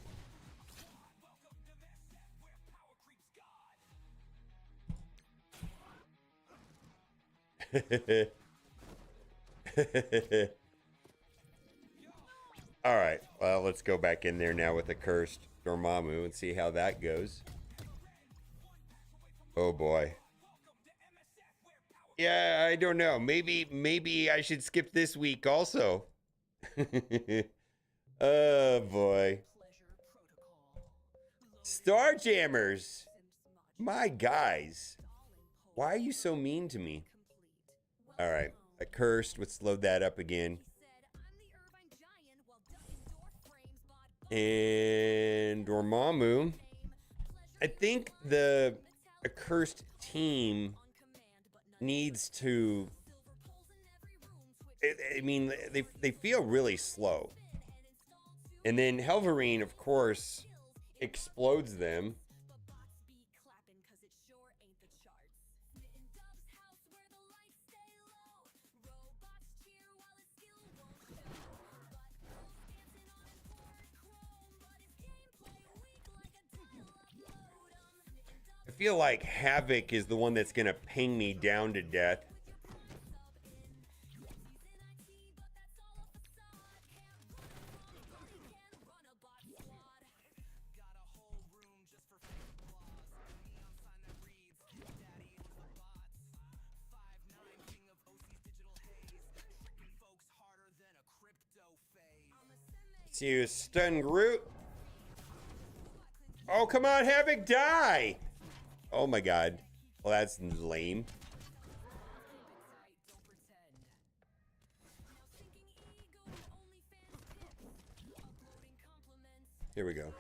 G: All right, well, let's go back in there now with the cursed Dormammu and see how that goes. Oh boy. Yeah, I don't know. Maybe I should skip this week also. Oh boy. Starjammers. My guys. Why are you so mean to me? All right. I cursed. Let's load that up again. And Dormammu. I think the accursed team needs to... I mean, they feel really slow. And then Helverine, of course, explodes them. I feel like Havoc is the one that's going to ping me down to death. See you, stun Groot. Oh, come on, Havoc, die! Oh my god. Well, that's lame. Here we go.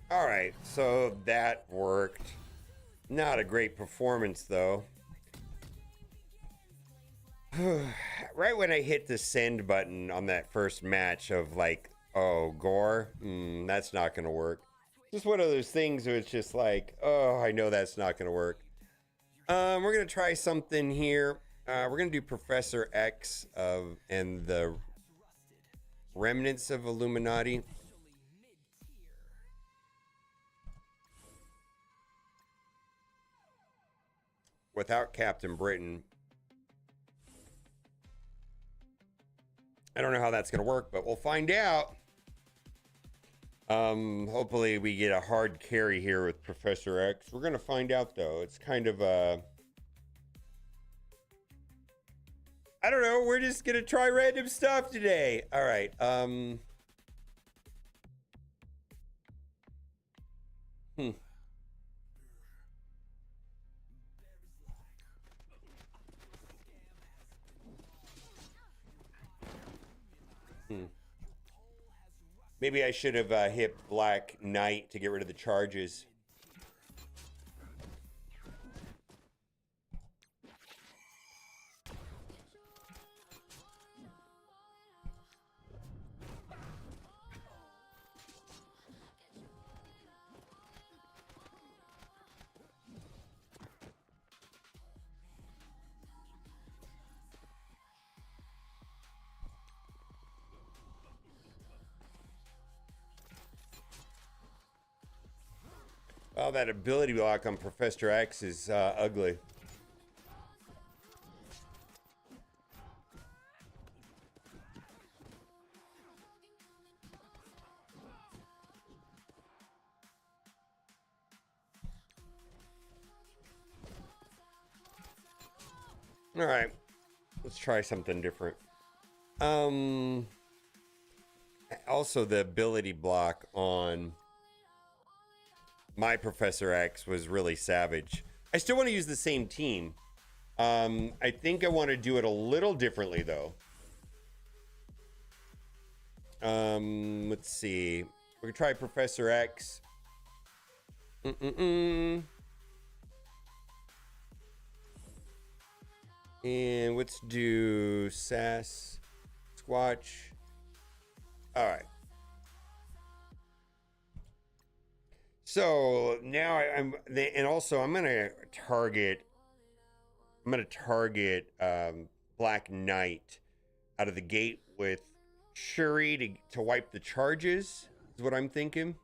G: All right, so that worked. Not a great performance, though. Right when I hit the send button on that first match of like, oh, Gore, that's not going to work. Just one of those things where it's just like, oh, I know that's not going to work. We're going to try something here. We're going to do Professor X and the Remnants of Illuminati. Without Captain Britain. I don't know how that's going to work, but we'll find out. Hopefully we get a hard carry here with Professor X. We're going to find out, though. It's kind of I don't know. We're just going to try random stuff today. All right. Maybe I should have hit Black Knight to get rid of the charges. Oh, that ability block on Professor X is ugly. All right, let's try something different. Also, the ability block on my Professor X was really savage. I still want to use the same team. I think I want to do it a little differently, though. Let's see. We're gonna try Professor X. And let's do Sass, Squatch. All right. So now and also I'm gonna target Black Knight out of the gate with Shuri to wipe the charges. Is what I'm thinking.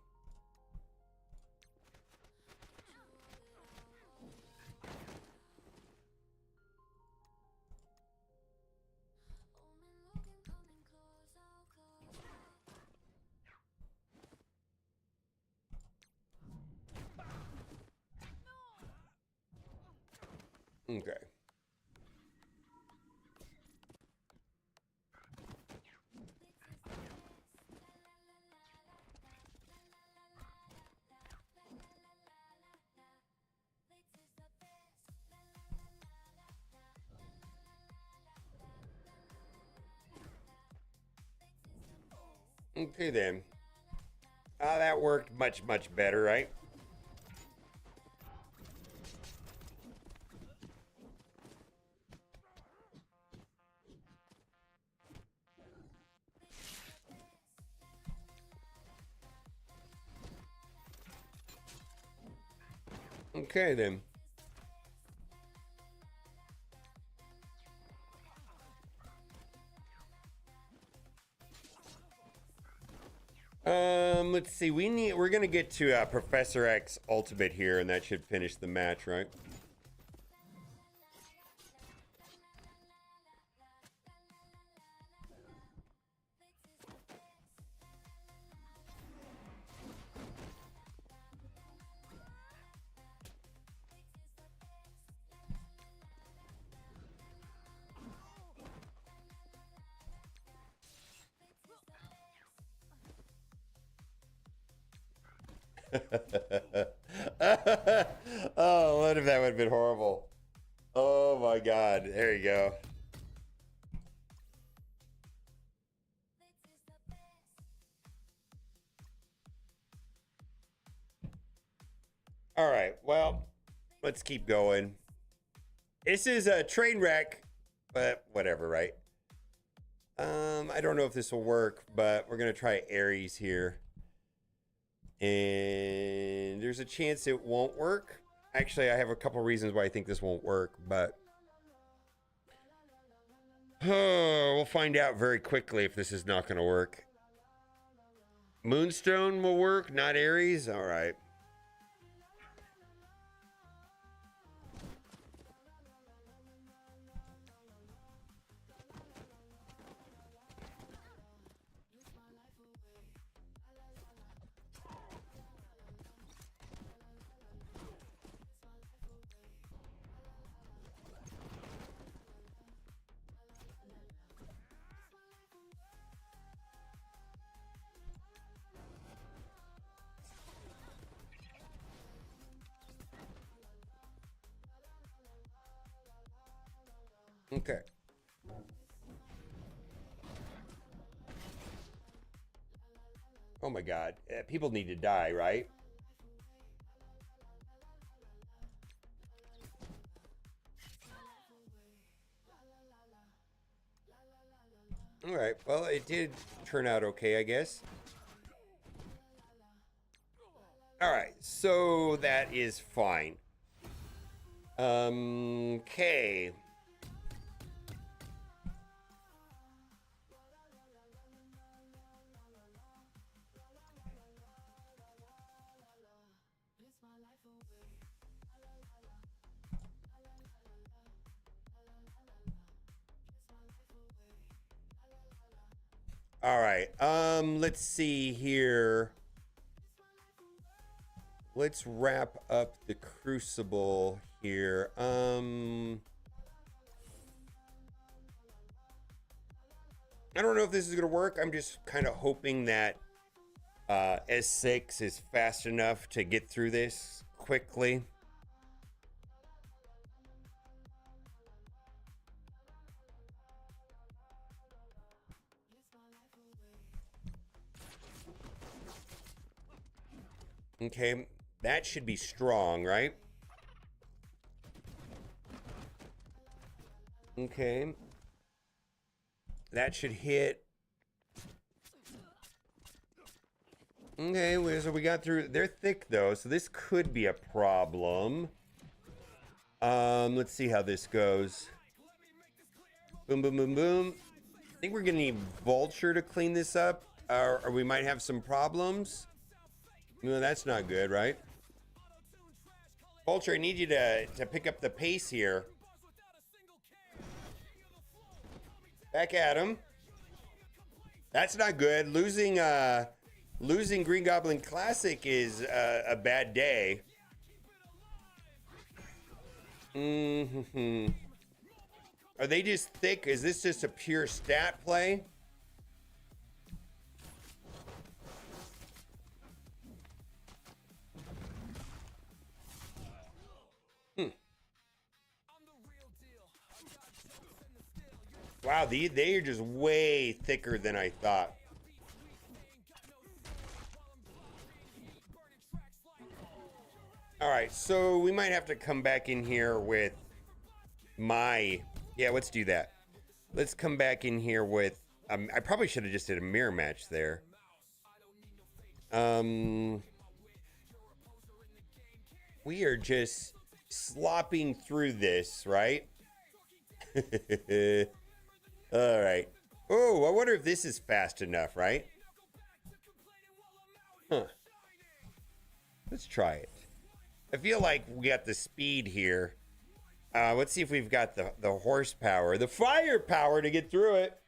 G: Okay. Okay then. That worked much better, right? Okay then. Let's see. We're gonna get to Professor X Ultimate here, and that should finish the match, right? Oh, what if that would have been horrible? Oh my God. There you go. All right. Well, let's keep going. This is a train wreck, but whatever, right? I don't know if this will work, but we're gonna try Ares here. And there's a chance it won't work. Actually, I have a couple reasons why I think this won't work, but we'll find out very quickly if this is not going to work. Moonstone will work, not Ares. All right. Okay. Oh my god. People need to die, right? All right. Well, it did turn out okay, I guess. All right. So that is fine. Okay. All right. Let's see here. Let's wrap up the Crucible here. I don't know if this is gonna work. I'm just kind of hoping that S6 is fast enough to get through this quickly. Okay, that should be strong, right? Okay. That should hit. Okay, so we got through. They're thick though, so this could be a problem. Let's see how this goes. Boom, boom, boom, boom. I think we're gonna need Vulture to clean this up, or we might have some problems. No, that's not good, right? Vulture, I need you to pick up the pace here. Back at him. That's not good. Losing Green Goblin Classic is a bad day. Mm-hmm. Are they just thick? Is this just a pure stat play? Wow, they are just way thicker than I thought. All right, so we might have to come back in here with my... Yeah, let's do that. Let's come back in here with... I probably should have just did a mirror match there. We are just slopping through this, right? All right. Oh, I wonder if this is fast enough, right? Huh. Let's try it. I feel like we got the speed here. Let's see if we've got the horsepower, the firepower to get through it.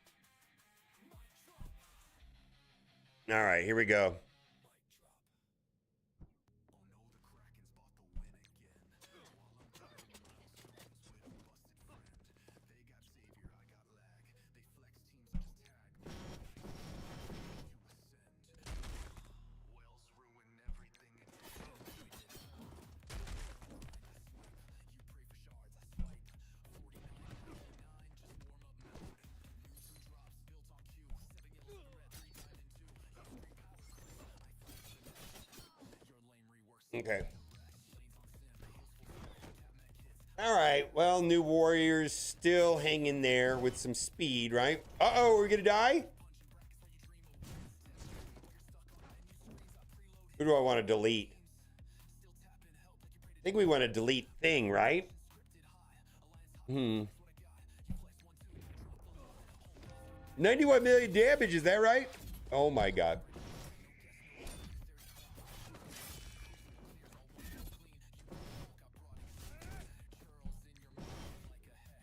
G: All right, here we go. Okay. All right. Well, New Warriors still hanging there with some speed, right? Uh-oh, we're going to die? Who do I want to delete? I think we want to delete Thing, right? 91 million damage, is that right? Oh my god.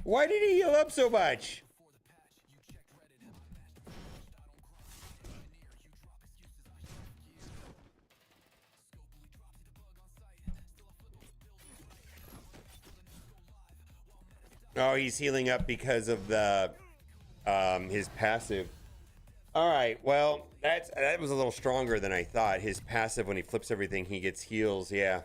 G: Why did he heal up so much? Oh, he's healing up because of the his passive. All right, well, that was a little stronger than I thought. His passive, when he flips everything, he gets heals. Yeah.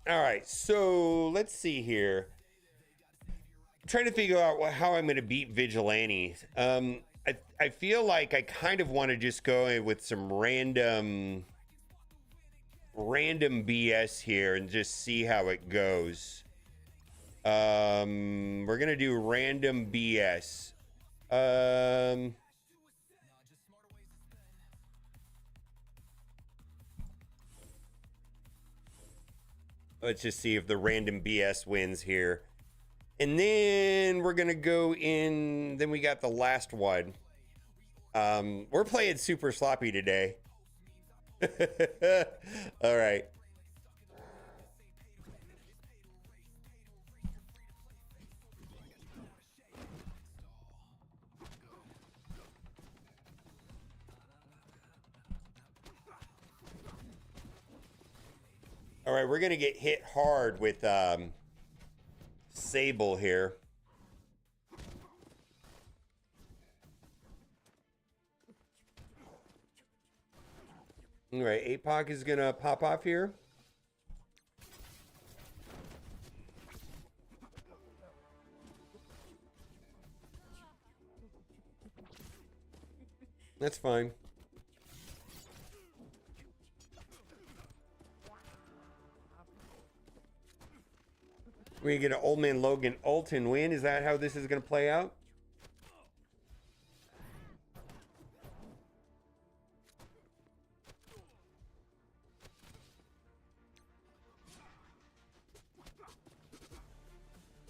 G: All right, so let's see here. trying to figure out how I'm going to beat Vigilante. I feel like I kind of want to just go in with some random BS here and just see how it goes. We're going to do random BS. Let's just see if the random BS wins here. And then we're going to go in. Then we got the last one. We're playing super sloppy today. All right. All right, we're going to get hit hard with Sable here. All right, APOC is going to pop off here. That's fine. We get an Old Man Logan ult and win. Is that how this is going to play out?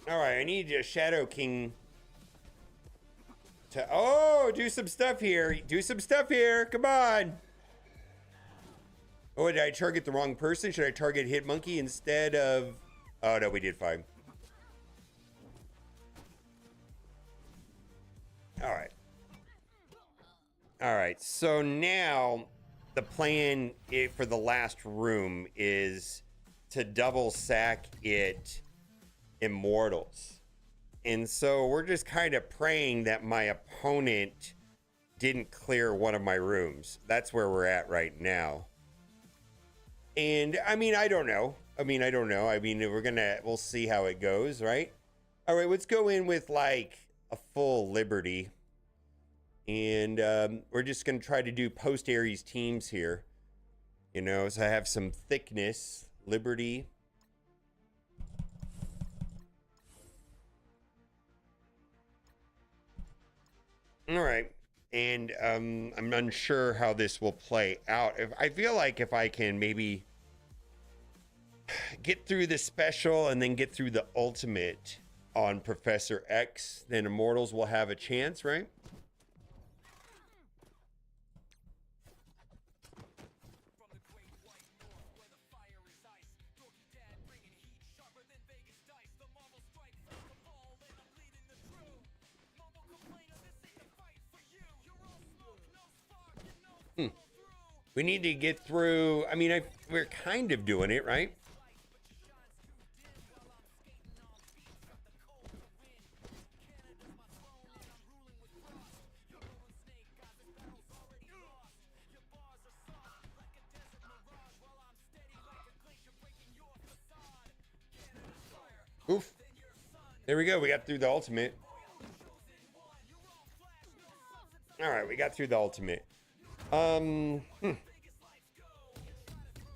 G: All right, I need a Shadow King to... do some stuff here. Do some stuff here. Come on. Oh, did I target the wrong person? Should I target Hitmonkey instead of... Oh, no, we did fine. All right. All right, so now the plan for the last room is to double sack it Immortals. And so we're just kind of praying that my opponent didn't clear one of my rooms. That's where we're at right now. And I mean, I don't know. We'll see how it goes, right? All right, let's go in with like a full Liberty. And we're just going to try to do post Ares teams here. You know, so I have some thickness. Liberty. All right. And I'm unsure how this will play out. I feel like if I can maybe get through the special and then get through the ultimate on Professor X, then Immortals will have a chance, right? We need to get through. I mean, we're kind of doing it, right? Oof. There we go. We got through the ultimate. All right, we got through the ultimate. I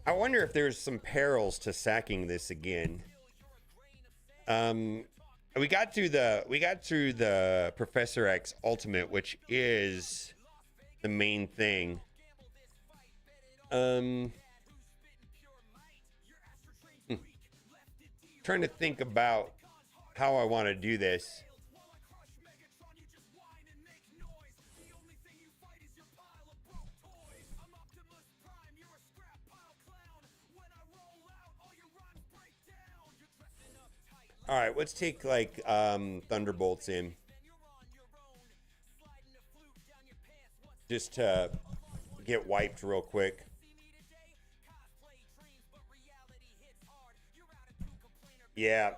G: wonder if there's some perils to sacking this again. We got through the Professor X ultimate, which is the main thing. Trying to think about how I want to do this. All right, let's take like Thunderbolts in. Just to get wiped real quick. Yeah.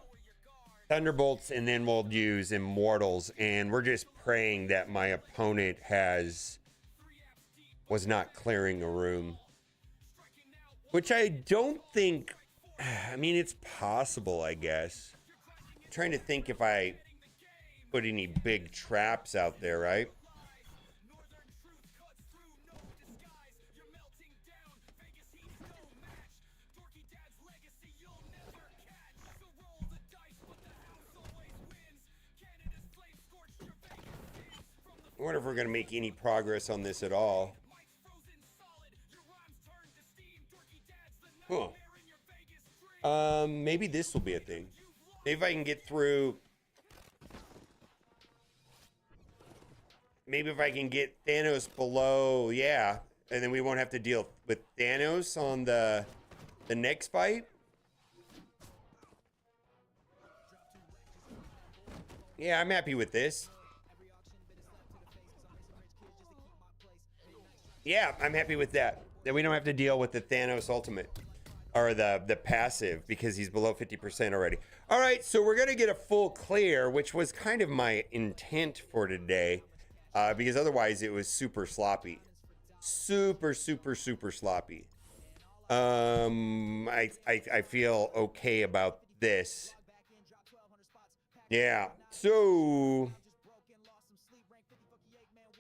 G: Thunderbolts, and then we'll use Immortals, and we're just praying that my opponent was not clearing a room. Which I don't think, I mean, it's possible, I guess. I'm trying to think if I put any big traps out there, right? I wonder if we're going to make any progress on this at all. Huh. Maybe this will be a thing. Maybe if I can get through... Maybe if I can get Thanos below, yeah. And then we won't have to deal with Thanos on the next fight. Yeah, I'm happy with this. Yeah, I'm happy with that. Then we don't have to deal with the Thanos ultimate. Or the passive, because he's below 50% already. All right, so we're going to get a full clear, which was kind of my intent for today. Because otherwise it was super sloppy. Super sloppy. I feel okay about this. Yeah, so...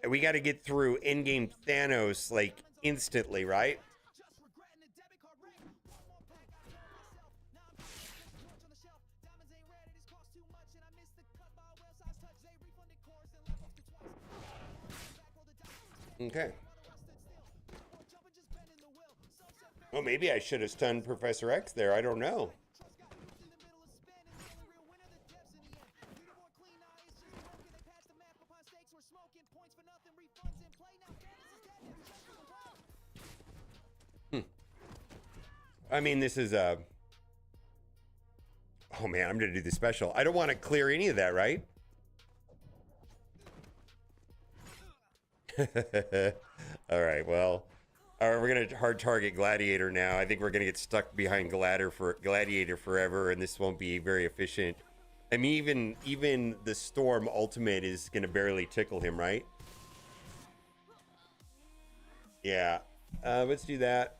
G: we got to get through in-game Thanos, like, instantly, right? Okay. Well, maybe I should have stunned Professor X there. I don't know. I mean, this is a... oh, man, I'm going to do the special. I don't want to clear any of that, right? All right, well... all right, we're going to hard target Gladiator now. I think we're going to get stuck behind Gladiator forever, and this won't be very efficient. I mean, even the Storm Ultimate is going to barely tickle him, right? Yeah. Let's do that.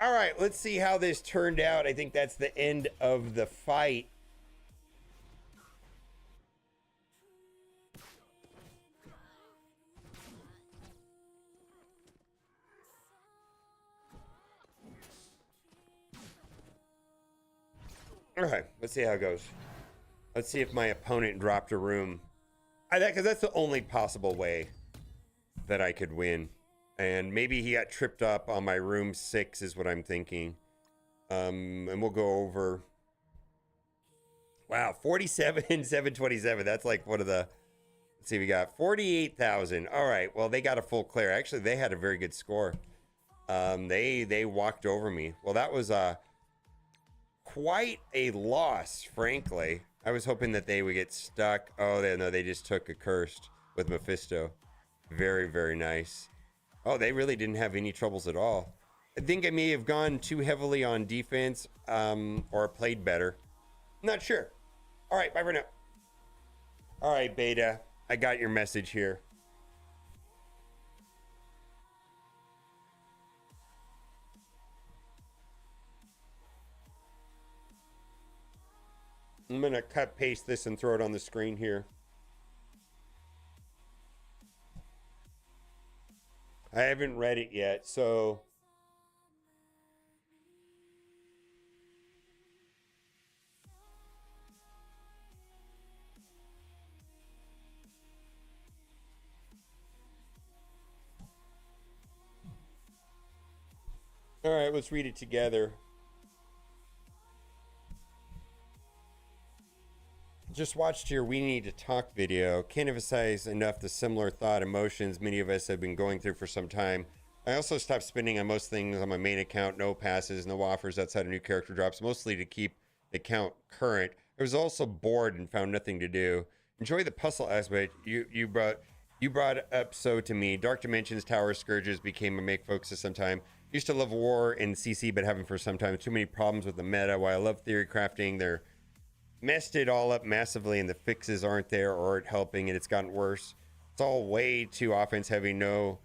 G: All right, let's see how this turned out. I think that's the end of the fight. All right, let's see how it goes. Let's see if my opponent dropped a room. Because that's the only possible way that I could win. And maybe he got tripped up on my room 6 is what I'm thinking. And we'll go over. Wow, 47,727. That's like one of the... let's see, we got 48,000. All right, well, they got a full clear. Actually, they had a very good score. They walked over me. Well, that was quite a loss, frankly. I was hoping that they would get stuck. Oh, no, they just took a cursed with Mephisto. Very, very nice. Oh, they really didn't have any troubles at all. I think I may have gone too heavily on defense or played better. Not sure. All right, bye for now. All right, Beta. I got your message here. I'm going to cut paste this and throw it on the screen here. I haven't read it yet, so... all right, let's read it together. Just watched your We Need to Talk video. Can't emphasize enough the similar thought emotions many of us have been going through for some time. I also stopped spending on most things on my main account. No passes, no offers outside of new character drops, mostly to keep the account current. I was also bored and found nothing to do. Enjoy the puzzle aspect you brought up so to me. Dark Dimensions, Tower Scourges became a make focus of some time. Used to love war and CC, but haven't for some time. Too many problems with the meta. While I love theory crafting, they're messed it all up massively, and the fixes aren't there or aren't helping, and it's gotten worse. It's all way too offense heavy. Heavy,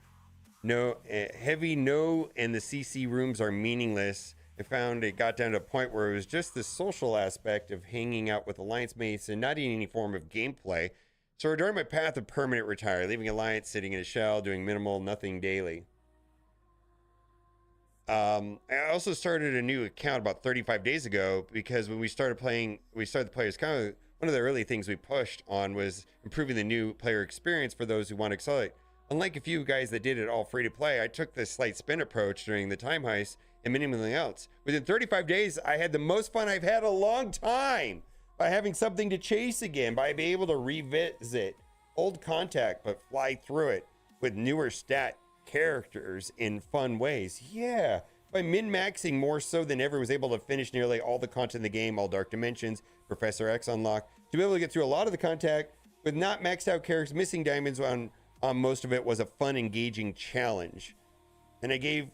G: and the CC rooms are meaningless. I found it got down to a point where it was just the social aspect of hanging out with Alliance mates and not in any form of gameplay. So during my path of permanent retire, leaving Alliance, sitting in a shell, doing minimal, nothing daily. I also started a new account about 35 days ago because when we started the players account. One of the early things we pushed on was improving the new player experience for those who want to accelerate. Unlike a few guys that did it all free to play, I took the slight spin approach during the time heist and minimally else. Within 35 days, I had the most fun I've had in a long time by having something to chase again, by being able to revisit old contact but fly through it with newer stat characters in fun ways. Yeah, by min-maxing more so than ever, was able to finish nearly all the content in the game, all Dark Dimensions, Professor X unlocked. To be able to get through a lot of the contact with not maxed out characters, missing diamonds on most of it was a fun, engaging challenge. And I gave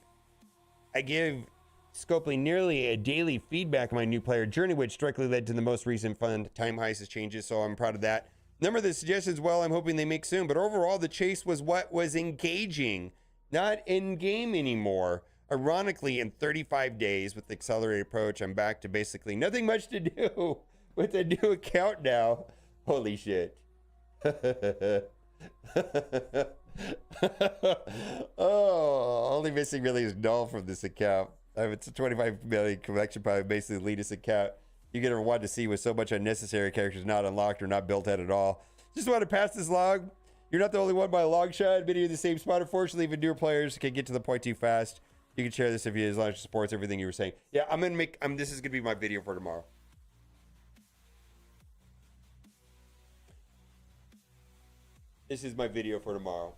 G: Scopely nearly a daily feedback on my new player journey, which directly led to the most recent fun time heist changes, so I'm proud of that. Number of the suggestions, well, I'm hoping they make soon, but overall the chase was what was engaging, not in-game anymore. Ironically, in 35 days with the accelerated approach, I'm back to basically nothing much to do with a new account now. Holy shit. Oh, only missing really is null from this account. It's a 25 million collection, probably basically the latest account you could ever want to see with so much unnecessary characters not unlocked or not built out at all. Just want to pass this log. You're not the only one by a long shot. Many of the same spot. Unfortunately, even newer players can get to the point too fast. You can share this if you, as long as it supports everything you were saying. Yeah, I'm gonna make. This is gonna be my video for tomorrow. This is my video for tomorrow.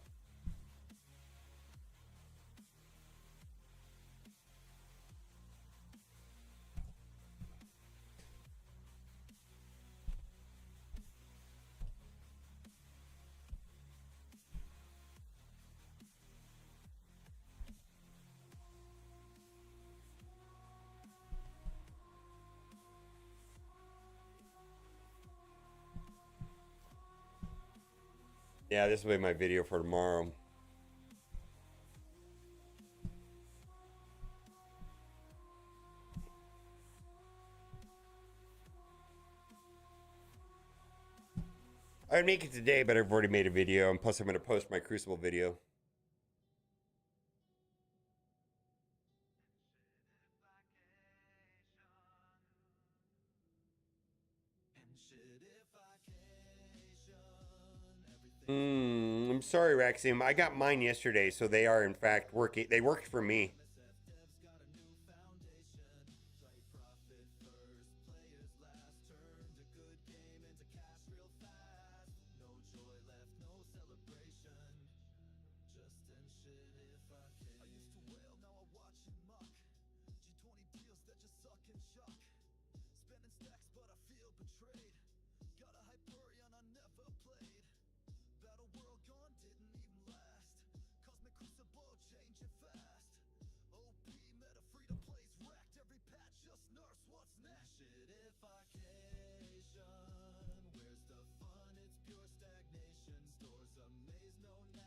G: Yeah, this will be my video for tomorrow. I'd make it today, but I've already made a video, and plus I'm going to post my Crucible video. I'm sorry, Raxium. I got mine yesterday, so they are in fact working. They worked for me.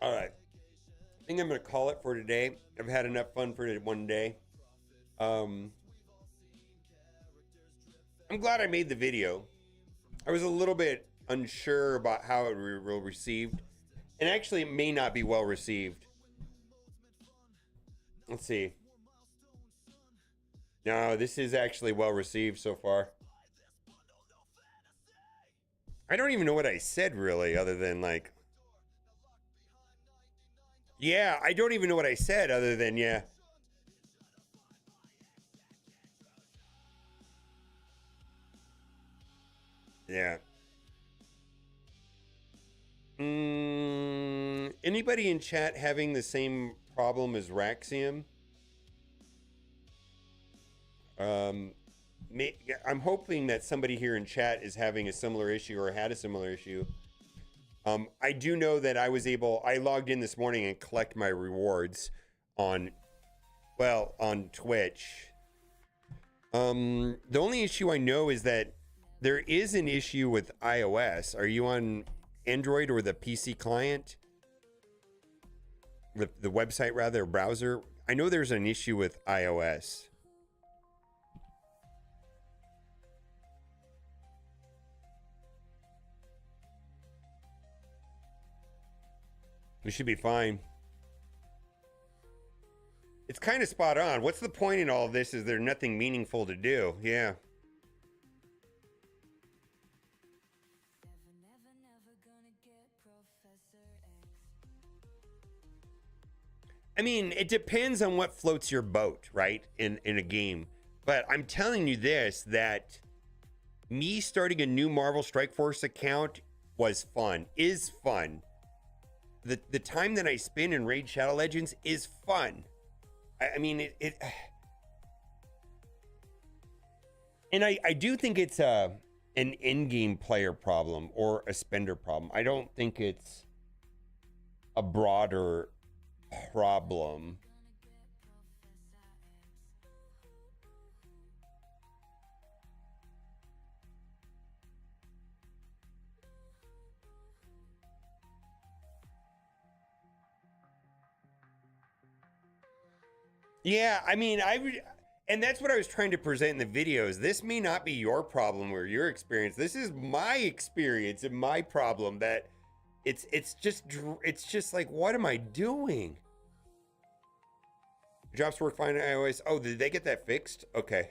G: All right. I think I'm going to call it for today. I've had enough fun for one day. I'm glad I made the video. I was a little bit unsure about how it will received. And actually, it may not be well received. Let's see. No, this is actually well received so far. I don't even know what I said, really, other than, like... Yeah, I don't even know what I said other than, yeah. Yeah. Anybody in chat having the same problem as Raxium? I'm hoping that somebody here in chat is having a similar issue or had a similar issue. I do know that I logged in this morning and collect my rewards on Twitch. The only issue I know is that there is an issue with iOS. Are you on Android or the PC client? The website rather, browser? I know there's an issue with iOS. We should be fine. It's kind of spot on. What's the point in all of this? Is there nothing meaningful to do? Yeah. I mean, it depends on what floats your boat, right? In a game. But I'm telling you this, that me starting a new Marvel Strike Force account was fun, is fun. The time that I spend in Raid Shadow Legends is fun. I mean, and I do think it's an in-game player problem or a spender problem. I don't think it's a broader problem. Yeah, I mean, and that's what I was trying to present in the videos. This may not be your problem or your experience. This is my experience and my problem, that it's just like, what am I doing? Drops work fine on iOS. Oh, did they get that fixed? Okay.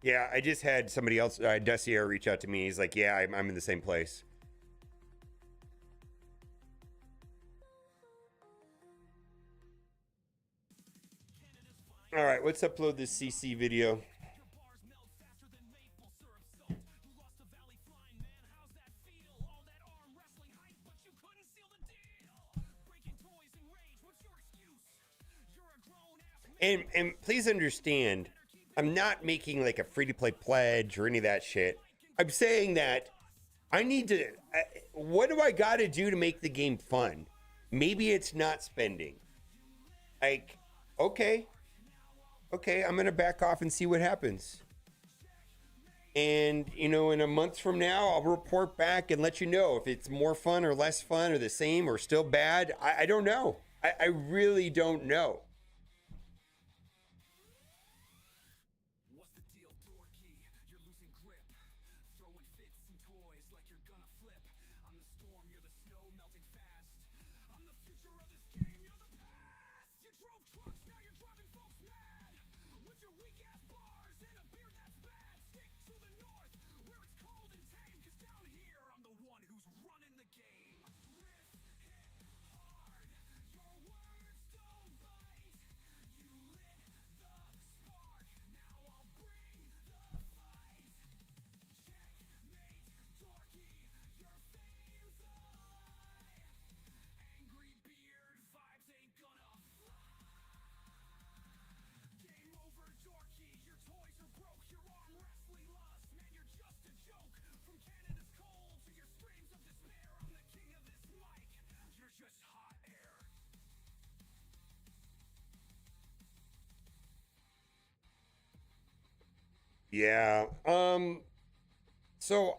G: Yeah, I just had somebody else, Dessier, reach out to me. He's like, yeah, I'm in the same place. All right, let's upload this CC video. And please understand, I'm not making like a free-to-play pledge or any of that shit. I'm saying that I need to, what do I got to do to make the game fun? Maybe it's not spending. Like, okay, I'm going to back off and see what happens. And, you know, in a month from now, I'll report back and let you know if it's more fun or less fun or the same or still bad. I don't know. I really don't know. Yeah. So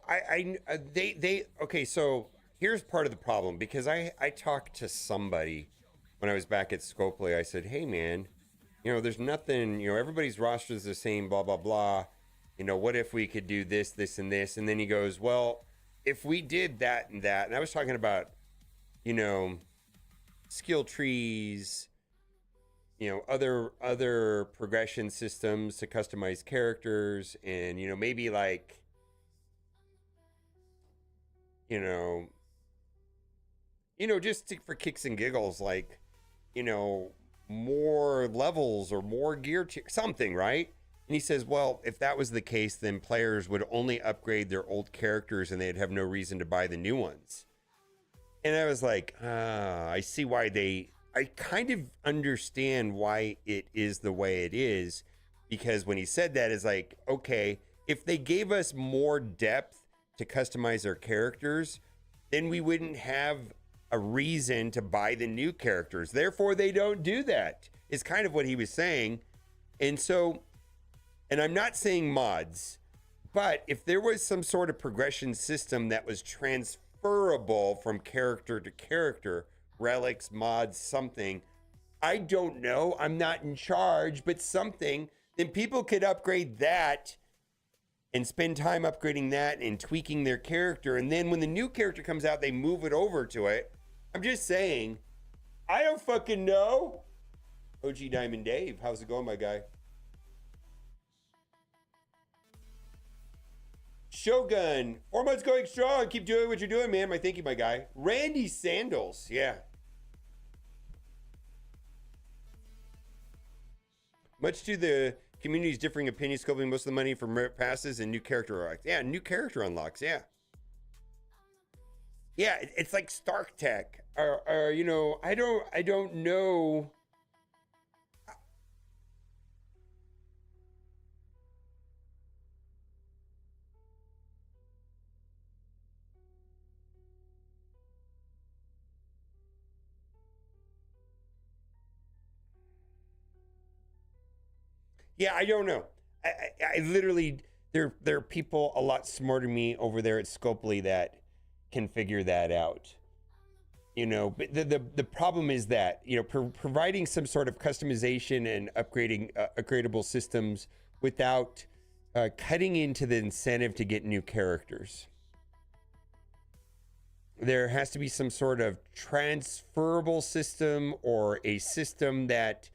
G: okay, so here's part of the problem, because I talked to somebody when I was back at Scopely. I said, hey man, you know, there's nothing, you know, everybody's roster is the same, blah, blah, blah. You know, what if we could do this, this, and this? And then he goes, well, if we did that and that, and I was talking about, you know, skill trees, you know, other progression systems to customize characters, and, you know, maybe like, you know, just for kicks and giggles, like, you know, more levels or more gear, something, right? And he says, well, if that was the case, then players would only upgrade their old characters and they'd have no reason to buy the new ones. And I was like, I see why I kind of understand why it is the way it is, because when he said that, it's like, okay, if they gave us more depth to customize our characters, then we wouldn't have a reason to buy the new characters. Therefore, they don't do that, is kind of what he was saying. And so, and I'm not saying mods, but if there was some sort of progression system that was transferable from character to character, relics, mods, something. I don't know. I'm not in charge, but something. Then people could upgrade that and spend time upgrading that and tweaking their character. And then when the new character comes out, they move it over to it. I'm just saying, I don't fucking know. OG Diamond Dave, how's it going, my guy? Shogun, 4 months going strong. Keep doing what you're doing, man. Thank you, my guy. Randy Sandals, yeah. Much to the community's differing opinions, scoping most of the money for merit passes and new character unlocks. Yeah, new character unlocks, yeah. Yeah, it's like Stark Tech. Or you know, I don't know. Yeah, I don't know. I literally, there are people a lot smarter than me over there at Scopely that can figure that out. You know, but the problem is that, you know, providing some sort of customization and upgrading upgradable systems without cutting into the incentive to get new characters. There has to be some sort of transferable system or a system that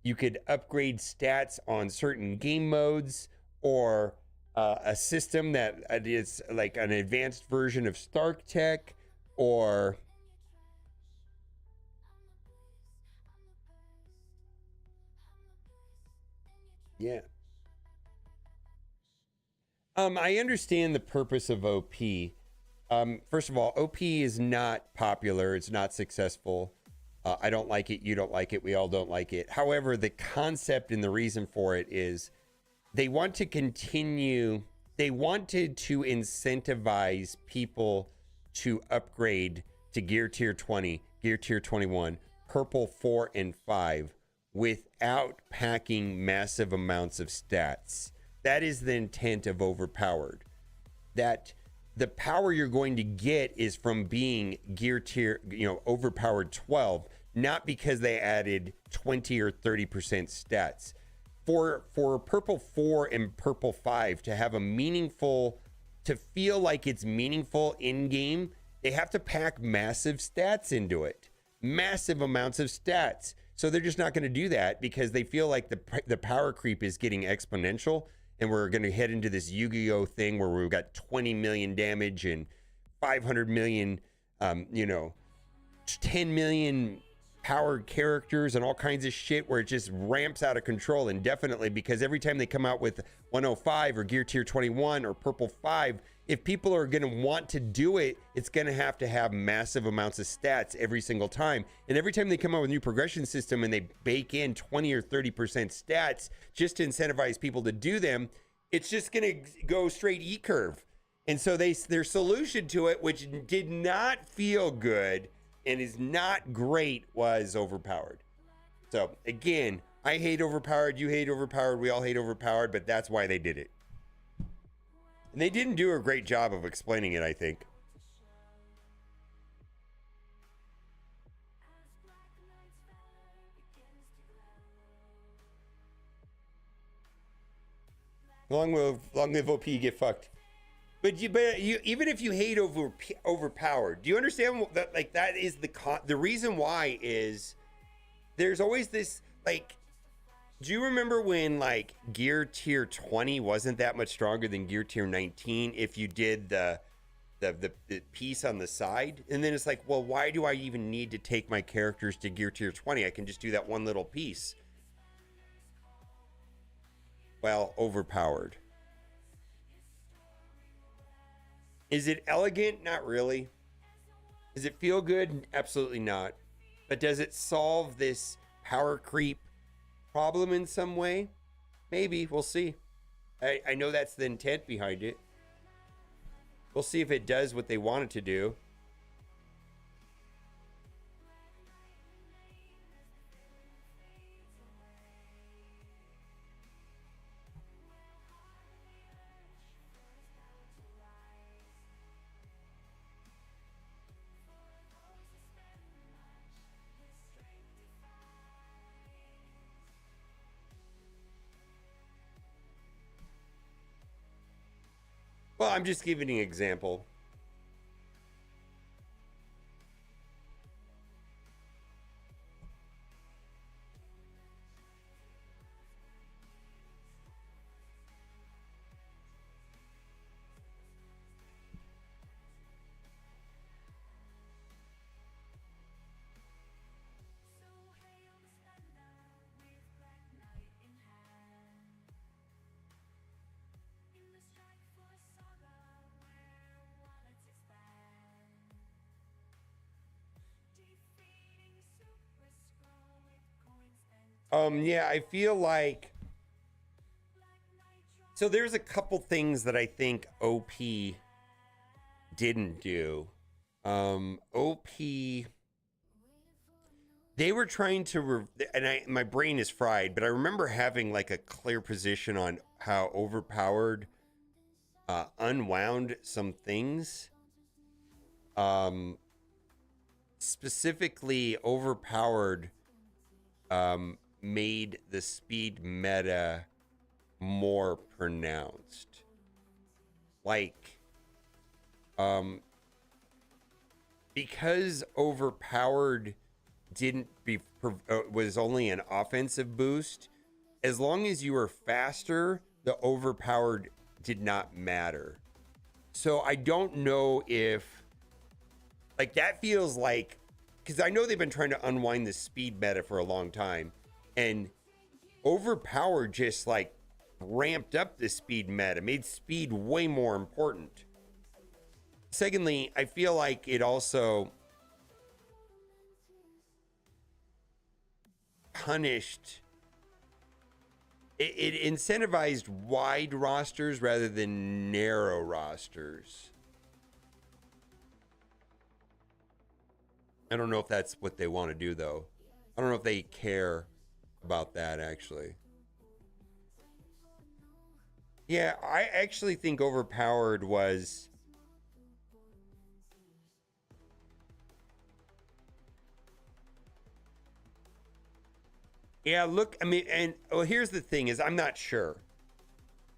G: you could upgrade stats on certain game modes, or a system that is like an advanced version of Stark Tech, or yeah. I understand the purpose of OP. First of all, OP is not popular. It's not successful. I don't like it. You don't like it. We all don't like it. However, the concept and the reason for it is they want to continue. They wanted to incentivize people to upgrade to Gear Tier 20, Gear Tier 21, Purple 4 and 5 without packing massive amounts of stats. That is the intent of Overpowered. That the power you're going to get is from being Gear Tier, you know, Overpowered 12, not because they added 20 or 30% stats. For Purple 4 and Purple 5 to have a meaningful, to feel like it's meaningful in game, they have to pack massive stats into it. Massive amounts of stats. So they're just not going to do that because they feel like the power creep is getting exponential, and we're going to head into this Yu-Gi-Oh thing where we've got 20 million damage and 500 million, you know, 10 million powered characters and all kinds of shit, where it just ramps out of control indefinitely, because every time they come out with 105 or Gear Tier 21 or Purple 5, if people are going to want to do it, it's going to have massive amounts of stats every single time. And every time they come out with a new progression system and they bake in 20 or 30% stats just to incentivize people to do them, it's just going to go straight E-curve. And so their solution to it, which did not feel good and is not great, was Overpowered. So again, I hate Overpowered, you hate Overpowered, we all hate Overpowered, but that's why they did it. And they didn't do a great job of explaining it, I think. Long live OP, get fucked. But you even if you hate Overpowered, do you understand that? Like, that is the reason why is there's always this, like, do you remember when like Gear Tier 20 wasn't that much stronger than Gear Tier 19 if you did the piece on the side? And then it's like, well, why do I even need to take my characters to Gear Tier 20? I can just do that one little piece. Well, Overpowered. Is it elegant? Not really. Does it feel good? Absolutely not. But does it solve this power creep problem in some way? Maybe. We'll see. I know that's the intent behind it. We'll see if it does what they want it to do. Well, I'm just giving you an example. Yeah, I feel like so there's a couple things that I think OP didn't do. OP they were trying to my brain is fried, but I remember having like a clear position on how overpowered unwound some things. Specifically overpowered made the speed meta more pronounced. Like, because overpowered was only an offensive boost, as long as you were faster, the overpowered did not matter. So I don't know if, like, that feels like, because I know they've been trying to unwind the speed meta for a long time, and overpowered just like ramped up the speed meta, made speed way more important. Secondly, I feel like it also punished, it incentivized wide rosters rather than narrow rosters. I don't know if that's what they want to do, though. I don't know if they care about that, actually. Yeah, I actually think overpowered was... Yeah, look, I mean, and well, here's the thing is I'm not sure.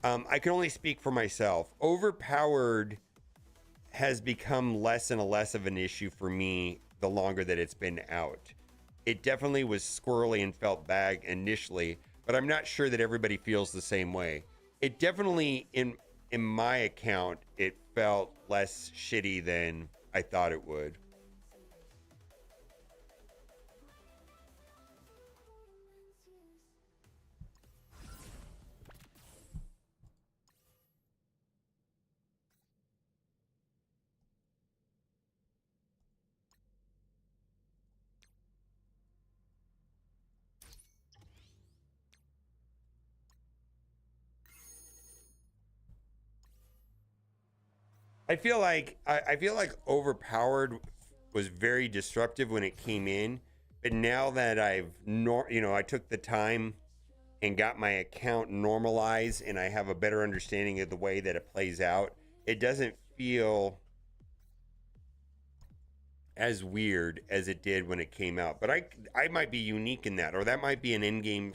G: I can only speak for myself. Overpowered has become less and less of an issue for me the longer that it's been out. It definitely was squirrely and felt bad initially, but I'm not sure that everybody feels the same way. It definitely, in my account, it felt less shitty than I thought it would. I feel like overpowered was very disruptive when it came in, but now that I took the time and got my account normalized and I have a better understanding of the way that it plays out, it doesn't feel as weird as it did when it came out. But I might be unique in that, or that might be an in-game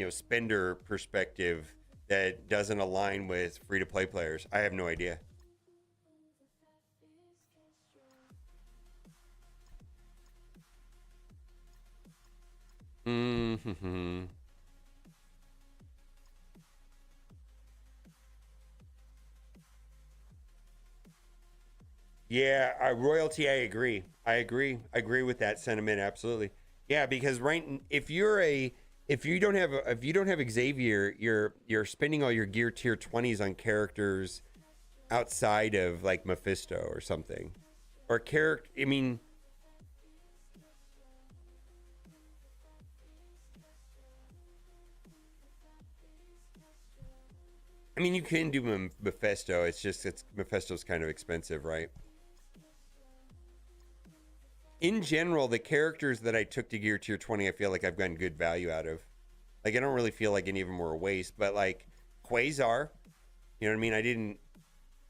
G: spender perspective that doesn't align with free-to-play players. I have no idea. Mm-hmm. Yeah, royalty. I agree. I agree with that sentiment. Absolutely. Yeah, because if you don't have Xavier, you're spending all your gear tier 20s on characters outside of like Mephisto or something, or character. I mean, you can do Mephisto. It's Mephisto's kind of expensive, right? In general, the characters that I took to gear tier 20, I feel like I've gotten good value out of. Like, I don't really feel like any of them were a waste, but like Quasar, you know what I mean?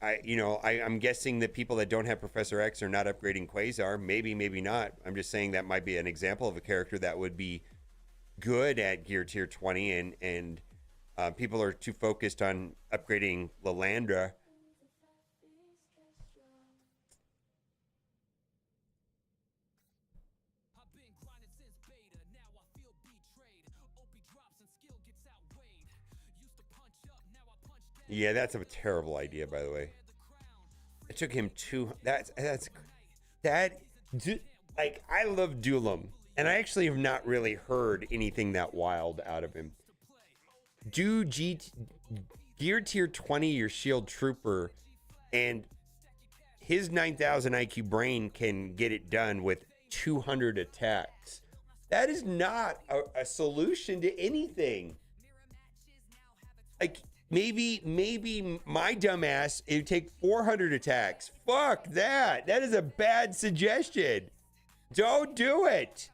G: I'm guessing that people that don't have Professor X are not upgrading Quasar. Maybe not. I'm just saying that might be an example of a character that would be good at gear tier 20 and People are too focused on upgrading Lalandra. Yeah, that's a terrible idea, by the way. It took him like, I love Duelam, and I actually have not really heard anything that wild out of him. Do Gear Tier 20 your Shield Trooper, and his 9,000 IQ brain can get it done with 200 attacks. That is not a solution to anything. Like, maybe my dumbass, it would take 400 attacks. Fuck that. That is a bad suggestion. Don't do it.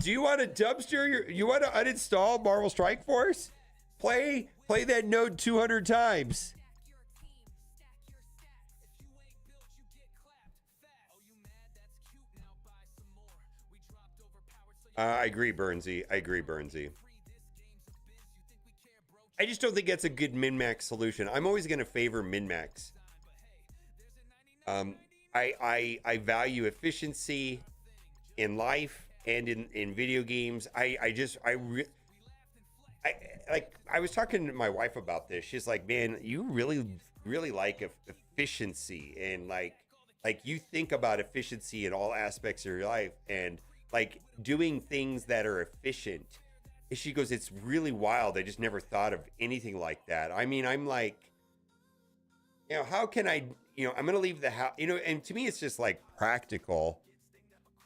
G: Do you want to dumpster you want to uninstall Marvel Strike Force? Play that node 200 times. I agree, Burnsy. I just don't think that's a good min-max solution. I'm always going to favor min-max. I value efficiency in life and in video games. I was talking to my wife about this. She's like, man, you really like efficiency, and like you think about efficiency in all aspects of your life, and like doing things that are efficient. And she goes, it's really wild. I just never thought of anything like that. I mean, I'm like, you know, how can I, you know, I'm going to leave the house, you know, and to me, it's just like practical.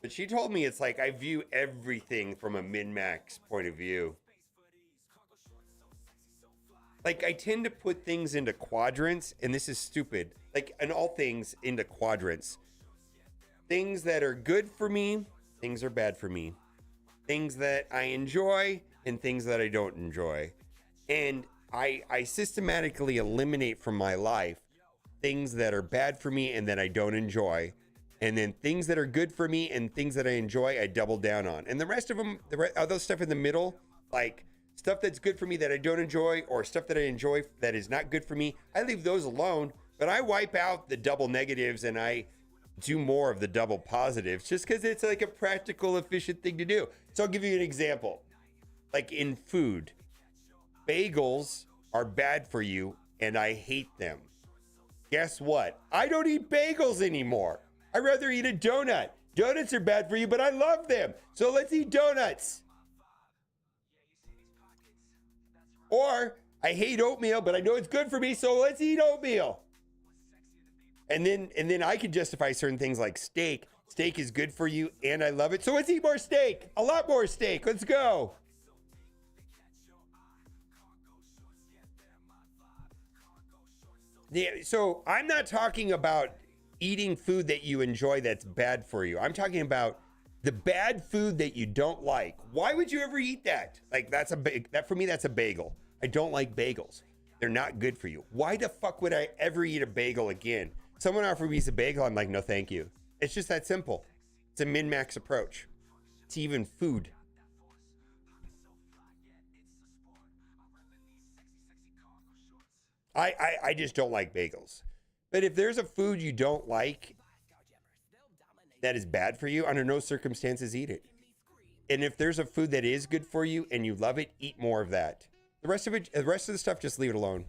G: But she told me it's like, I view everything from a min-max point of view. Like, I tend to put things into quadrants, and this is stupid. Like, in all things, into quadrants. Things that are good for me, things are bad for me. Things that I enjoy, and things that I don't enjoy. And I systematically eliminate from my life things that are bad for me and that I don't enjoy. And then things that are good for me and things that I enjoy, I double down on. And the rest of them, other stuff in the middle, like stuff that's good for me that I don't enjoy, or stuff that I enjoy that is not good for me, I leave those alone. But I wipe out the double negatives and I do more of the double positives, just because it's like a practical, efficient thing to do. So I'll give you an example. Like in food, bagels are bad for you and I hate them. Guess what? I don't eat bagels anymore. I'd rather eat a donut. Donuts are bad for you, but I love them. So let's eat donuts. Or I hate oatmeal, but I know it's good for me, so let's eat oatmeal. And then I can justify certain things like steak. Steak is good for you and I love it. So let's eat more steak. A lot more steak. Let's go. Yeah, so I'm not talking about eating food that you enjoy that's bad for you. I'm talking about the bad food that you don't like. Why would you ever eat that? Like that for me, that's a bagel. I don't like bagels. They're not good for you. Why the fuck would I ever eat a bagel again? Someone offered me a bagel, I'm like, no, thank you. It's just that simple. It's a min-max approach to even food. I just don't like bagels. But if there's a food you don't like that is bad for you, under no circumstances eat it. And if there's a food that is good for you and you love it, eat more of that. The rest of the stuff, just leave it alone.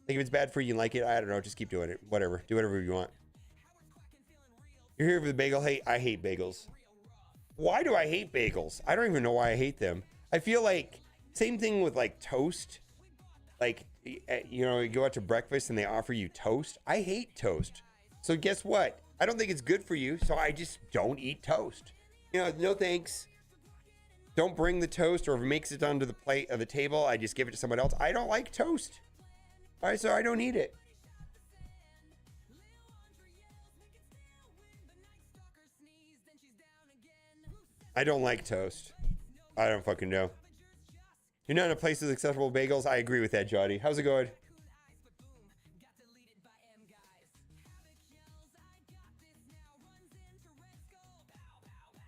G: Like if it's bad for you and like it, I don't know, just keep doing it. Whatever. Do whatever you want. You're here for the bagel. Hey, I hate bagels. Why do I hate bagels? I don't even know why I hate them. I feel like same thing with like toast. Like, you know, you go out to breakfast and they offer you toast. I hate toast. So guess what? I don't think it's good for you. So I just don't eat toast. You know, no thanks. Don't bring the toast, or if it makes it onto the plate of the table, I just give it to someone else. I don't like toast. All right, so I don't eat it. I don't like toast. I don't fucking know. You're not in a place with acceptable bagels. I agree with that, Jody. How's it going?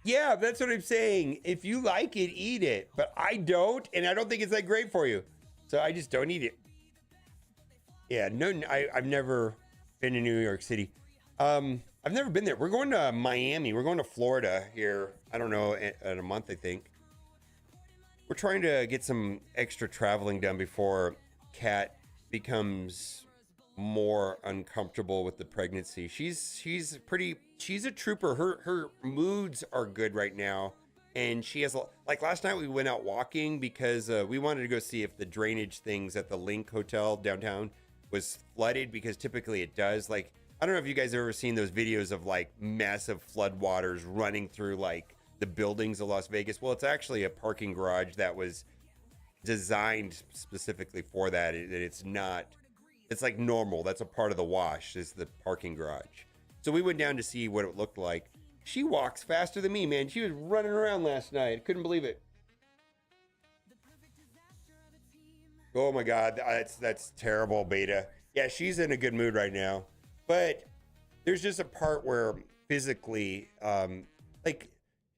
G: Yeah, that's what I'm saying. If you like it, eat it. But I don't, and I don't think it's that great for you. So I just don't eat it. Yeah, no, I've never been to New York City. I've never been there. We're going to Miami. We're going to Florida here. I don't know, in a month, I think. We're trying to get some extra traveling done before Kat becomes more uncomfortable with the pregnancy. She's a trooper. Her moods are good right now, and she has, like, last night we went out walking because we wanted to go see if the drainage things at the Link Hotel downtown was flooded, because typically it does. Like, I don't know if you guys have ever seen those videos of like massive floodwaters running through like the buildings of Las Vegas. Well, it's actually a parking garage that was designed specifically for that. It's not, it's like normal. That's a part of the wash, is the parking garage. So we went down to see what it looked like. She walks faster than me, man. She was running around last night. I couldn't believe it. Oh my God, that's terrible, Beta. Yeah, she's in a good mood right now. But there's just a part where physically, like,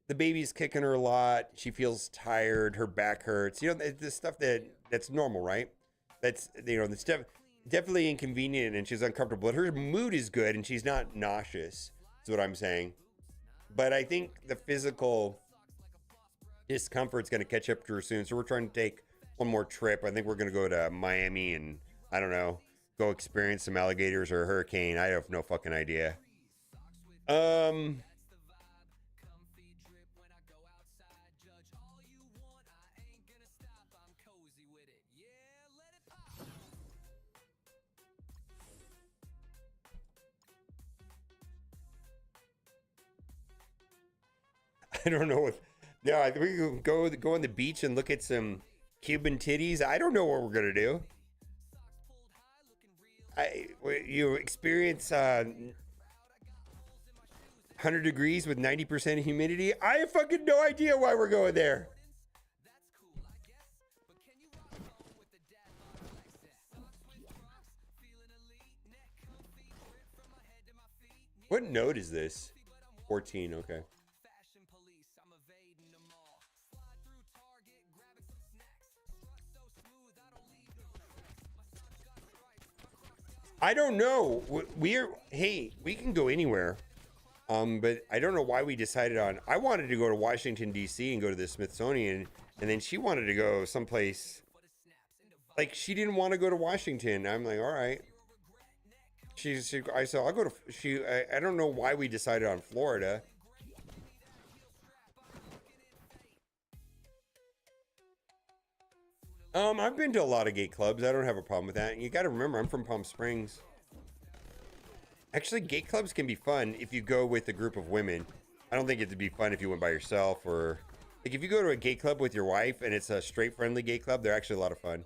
G: the baby's kicking her a lot. She feels tired. Her back hurts. You know, the stuff that's normal, right? That's, you know, that's definitely inconvenient, and she's uncomfortable. But her mood is good, and she's not nauseous, is what I'm saying. But I think the physical discomfort's going to catch up to her soon. So we're trying to take one more trip. I think we're going to go to Miami and, I don't know, go experience some alligators or a hurricane. I have no fucking idea. I don't know what. No, I think we can go on the beach and look at some Cuban titties. I don't know what we're gonna do. You experience 100 degrees with 90% humidity. I have fucking no idea why we're going there. What note is this? 14, okay. I don't know. Hey, we can go anywhere. But I don't know why we decided on, I wanted to go to Washington, D.C. and go to the Smithsonian, and then she wanted to go someplace, like, she didn't want to go to Washington. I'm like, all right. I said, I'll go to, I don't know why we decided on Florida. I've been to a lot of gay clubs. I don't have a problem with that. And you got to remember, I'm from Palm Springs. Actually, gay clubs can be fun if you go with a group of women. I don't think it'd be fun if you went by yourself, or like if you go to a gay club with your wife and it's a straight friendly gay club, they're actually a lot of fun.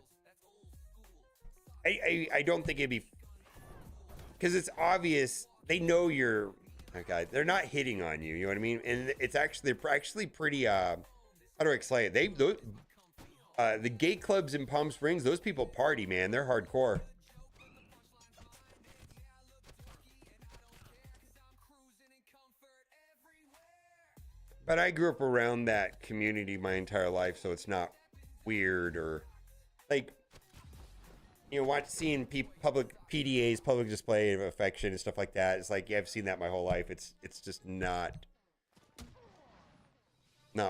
G: I don't think it'd be, because it's obvious they know you're, okay, they're not hitting on you. You know what I mean? And it's actually, they're actually pretty. How do I explain it? The gay clubs in Palm Springs, those people party, man. They're hardcore. But I grew up around that community my entire life, so it's not weird, or like, you know, seeing public PDAs, public display of affection and stuff like that. It's like, yeah, I've seen that my whole life. It's just not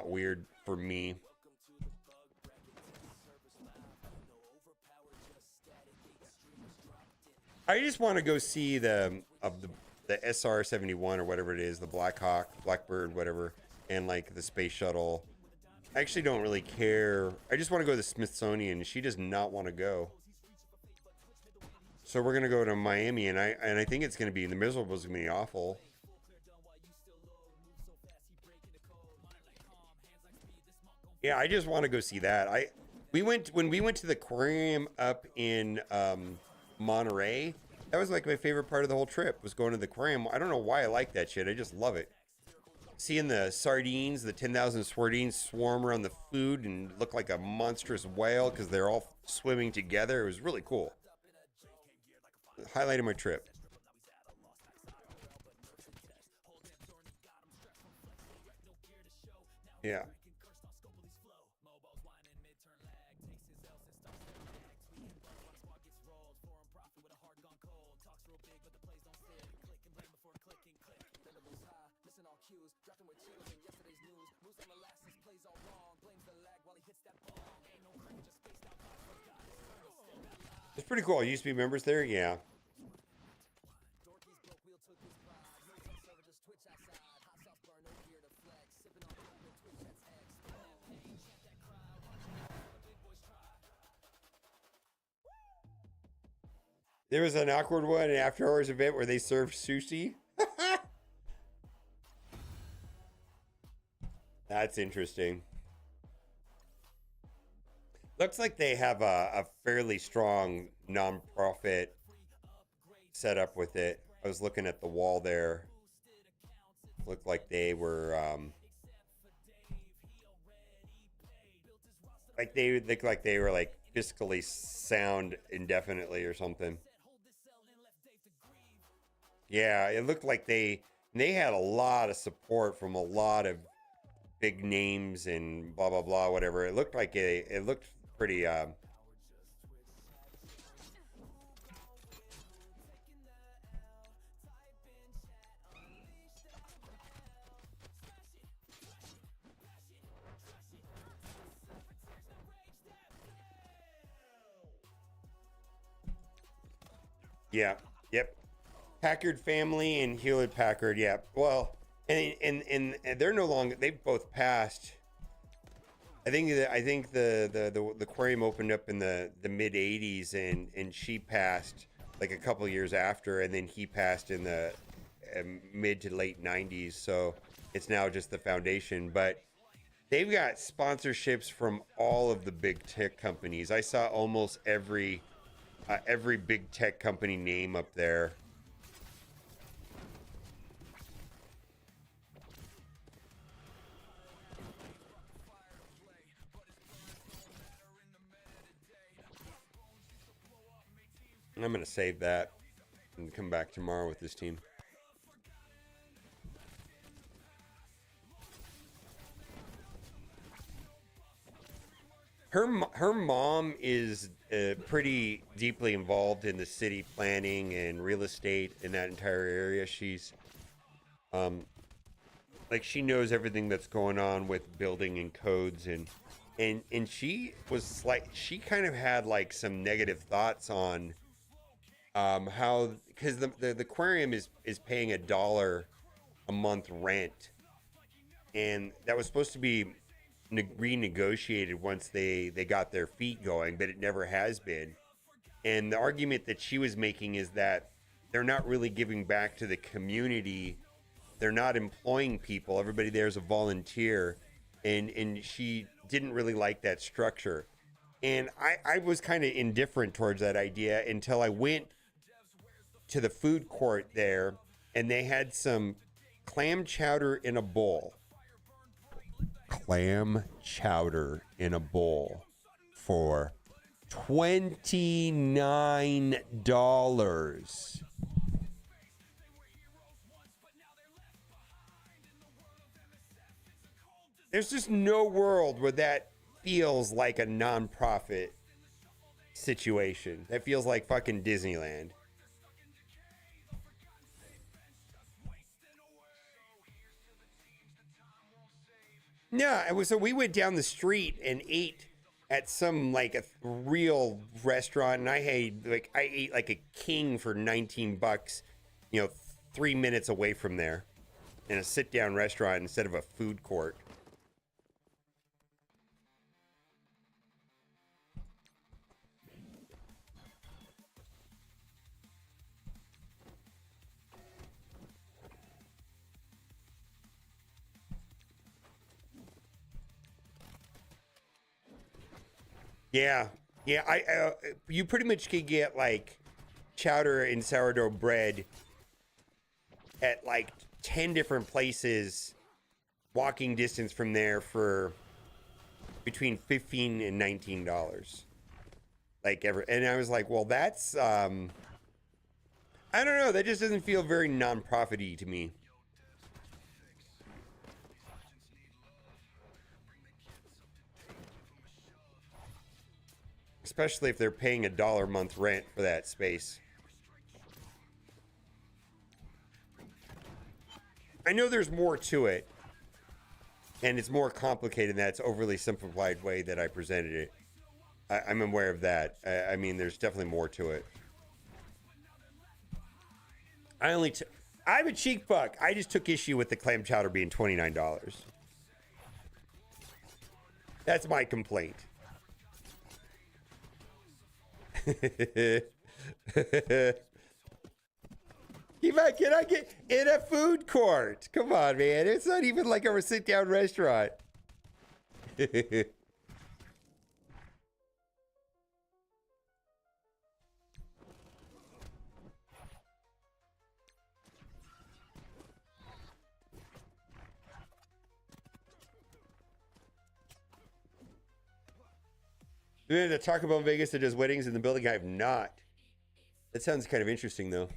G: weird for me. I just want to go see the SR-71 or whatever it is, the Black Hawk, Blackbird, whatever, and like the space shuttle. I actually don't really care. I just want to go to the Smithsonian. She does not want to go. So we're gonna go to Miami, and I think it's gonna be, the miserable is gonna be awful. Yeah, I just want to go see that. When we went to the aquarium up in Monterey, that was like my favorite part of the whole trip, was going to the aquarium. I don't know why I like that shit. I just love it. Seeing the sardines, the 10,000 sardines swarm around the food and look like a monstrous whale because they're all swimming together. It was really cool. Highlight of my trip. Yeah. It's pretty cool. Used to be members there, yeah. There was an awkward one, an after hours event where they served sushi. That's interesting. Looks like they have a fairly strong nonprofit setup with it. I was looking at the wall there. Looked like they were like they looked like they were like fiscally sound indefinitely or something. Yeah, it looked like they had a lot of support from a lot of big names and blah blah blah whatever. It looked like it looked pretty yeah. Yep. Packard family and Hewlett Packard. Yeah. Well, and they're no longer. They've both passed. I think the aquarium opened up in the mid '80s, and she passed like a couple years after, and then he passed in the mid to late '90s. So it's now just the foundation, but they've got sponsorships from all of the big tech companies. I saw almost every big tech company name up there. I'm going to save that and come back tomorrow with this team. Her mom is pretty deeply involved in the city planning and real estate in that entire area. She's like she knows everything that's going on with building and codes and she was like she kind of had like some negative thoughts on how because the aquarium is paying $1 a month rent, and that was supposed to be renegotiated once they got their feet going, but it never has been. And the argument that she was making is that they're not really giving back to the community. They're not employing people. Everybody there is a volunteer, and she didn't really like that structure. And I was kind of indifferent towards that idea until I went to the food court there, and they had some clam chowder in a bowl. Clam chowder in a bowl for $29. There's just no world where that feels like a nonprofit situation. That feels like fucking Disneyland. Yeah, so we went down the street and ate at some like a real restaurant, and I ate like a king for $19, 3 minutes away from there, in a sit-down restaurant instead of a food court. Yeah, you pretty much could get like chowder and sourdough bread at like 10 different places, walking distance from there for between $15 and $19. And I was like, well, that's I don't know, that just doesn't feel very non-profit-y to me. Especially if they're paying $1 a month rent for that space. I know there's more to it, and it's more complicated than that's overly simplified way that I presented it. I'm aware of that. I mean, there's definitely more to it. I'm a cheek fuck. I just took issue with the clam chowder being $29. That's my complaint. Can I get in a food court? Come on, man. It's not even like a sit-down restaurant. Been to Taco Bell in Vegas that does weddings in the building? I have not. That sounds kind of interesting, though.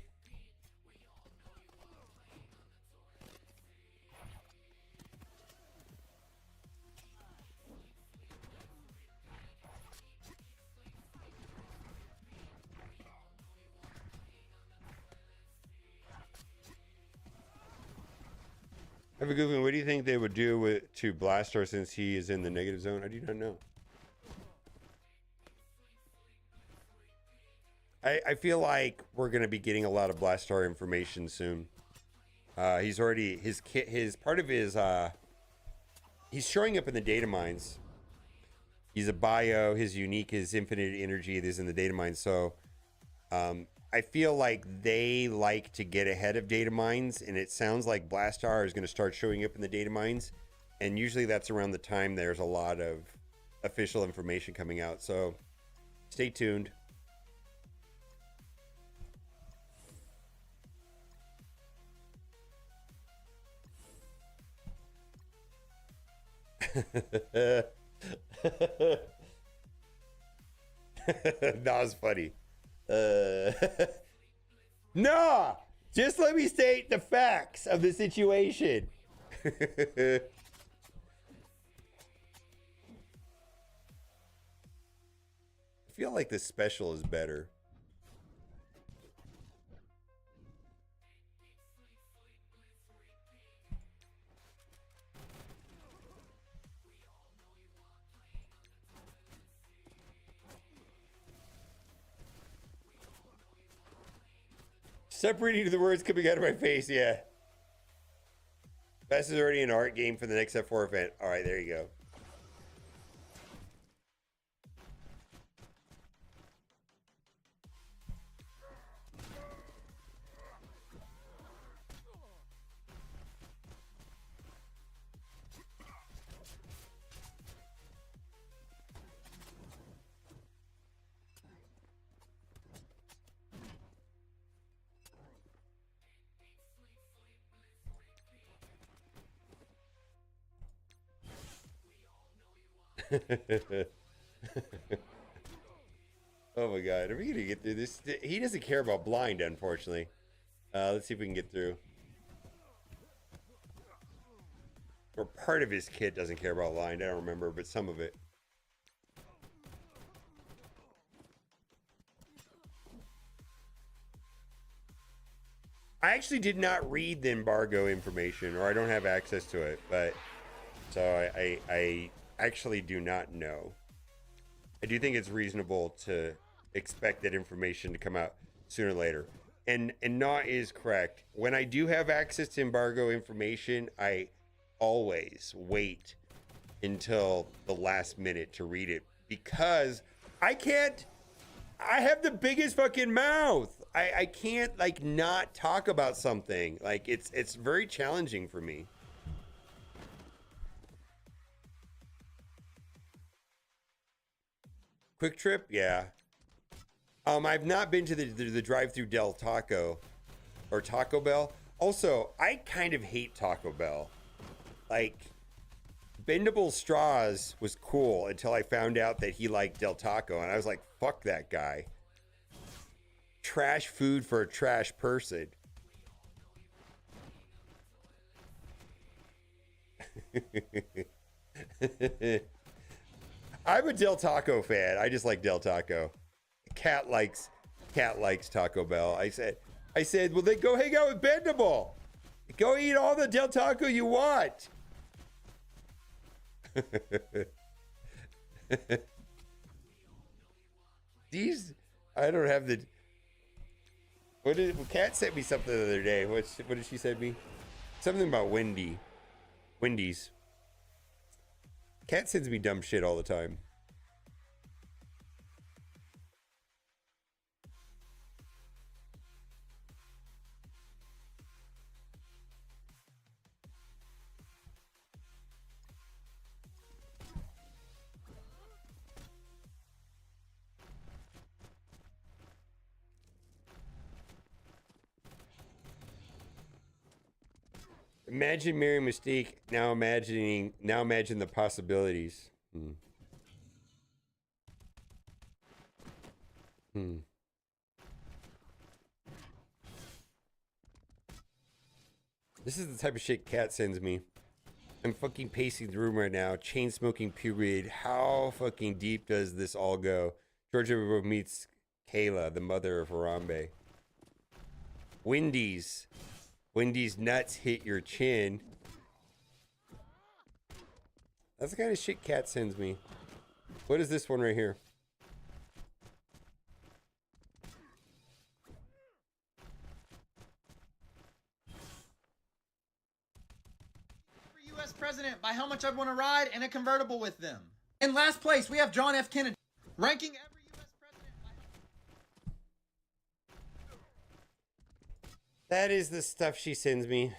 G: I have a Googling. What do you think they would do to Blastar since he is in the negative zone? I do not know. I feel like we're going to be getting a lot of Blastar information soon. He's already, his part of his, he's showing up in the data mines. He's a bio, his unique, his infinite energy is in the data mines. So I feel like they like to get ahead of data mines, and it sounds like Blastar is going to start showing up in the data mines. And usually that's around the time there's a lot of official information coming out. So stay tuned. That was funny. No, just let me state the facts of the situation. I feel like this special is better. Separating to the words coming out of my face, yeah. Best is already an art game for the next F4 event. All right, there you go. Oh my god, are we gonna get through this? He doesn't care about blind, unfortunately. Let's see if we can get through. Or part of his kit doesn't care about blind, I don't remember, but some of it. I actually did not read the embargo information, or I don't have access to it, but so I actually do not know. I do think it's reasonable to expect that information to come out sooner or later. And not is correct. When I do have access to embargo information, I always wait until the last minute to read it, because I have the biggest fucking mouth. I can't like not talk about something. Like it's very challenging for me. Quick Trip, yeah. I've not been to the drive-through Del Taco or Taco Bell. Also, I kind of hate Taco Bell. Like, Bendable Straws was cool until I found out that he liked Del Taco, and I was like, fuck that guy. Trash food for a trash person. I'm a Del Taco fan. I just like Del Taco. Cat likes Taco Bell. I said, well, then go hang out with Bendable. Go eat all the Del Taco you want. These, I don't have the. Kat sent me something the other day. What did she send me? Something about Wendy's. Kat sends me dumb shit all the time. Imagine Mary Mystique. Now imagine the possibilities. This is the type of shit Kat sends me. I'm fucking pacing the room right now. Chain smoking period. How fucking deep does this all go? Georgia meets Kayla, the mother of Harambe. Wendy's nuts hit your chin. That's the kind of shit Kat sends me. What is this one right here?
I: For U.S. president by how much I'd want to ride in a convertible with them. In last place, we have John F. Kennedy, ranking every U.S. president by
G: That is the stuff she sends me.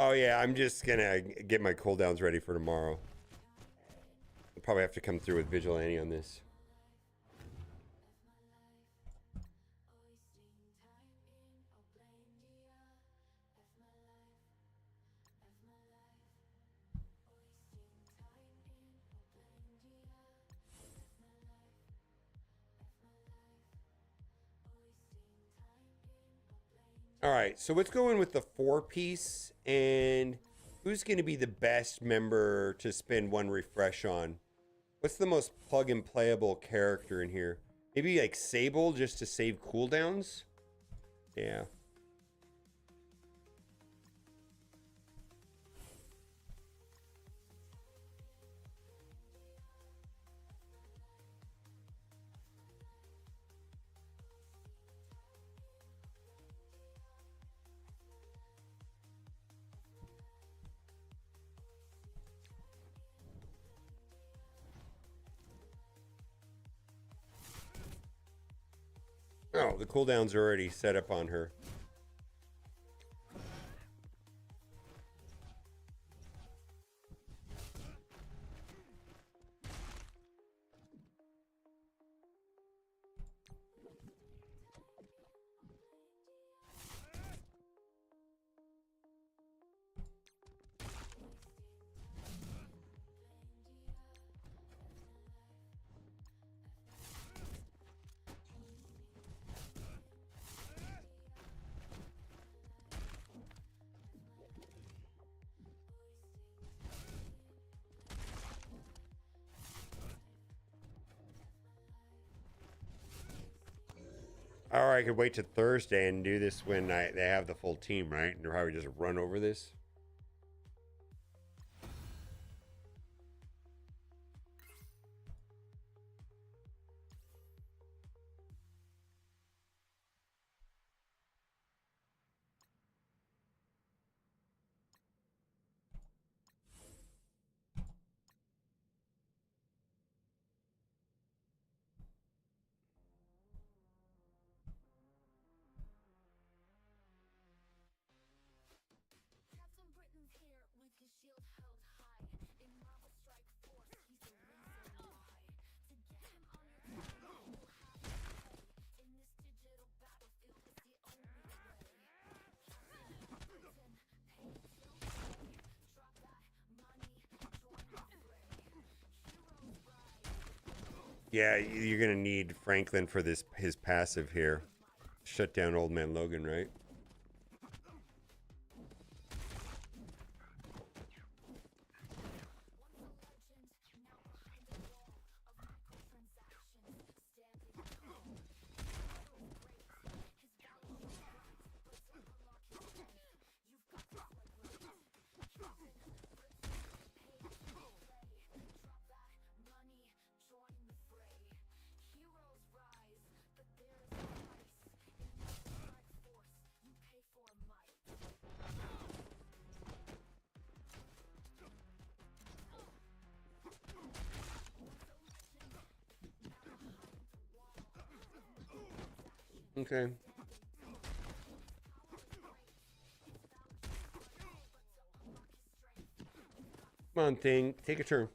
G: Oh yeah, I'm just gonna get my cooldowns ready for tomorrow. I'll probably have to come through with Vigilante on this. All right, so what's going with the 4-piece, and who's going to be the best member to spend one refresh on? What's the most plug and playable character in here? Maybe like Sable just to save cooldowns? Yeah. Oh, the cooldowns are already set up on her. Or I could wait till Thursday and do this when they have the full team, right? And probably just run over this. Yeah, you're gonna need Franklin for this his passive here. Shut down Old Man Logan, right? Okay. Come on, thing. Take a turn.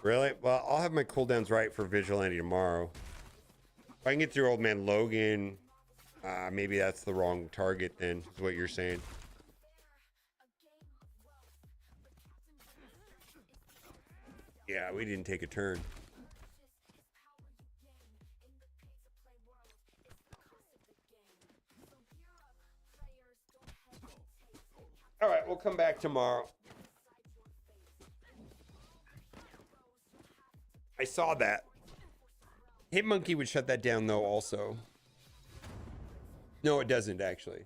G: Really? Well, I'll have my cooldowns right for Vigilante tomorrow. If I can get through Old Man Logan, maybe that's the wrong target then, is what you're saying. Yeah, we didn't take a turn. All right, we'll come back tomorrow. I saw that. Hitmonkey would shut that down, though, also. No, it doesn't, actually.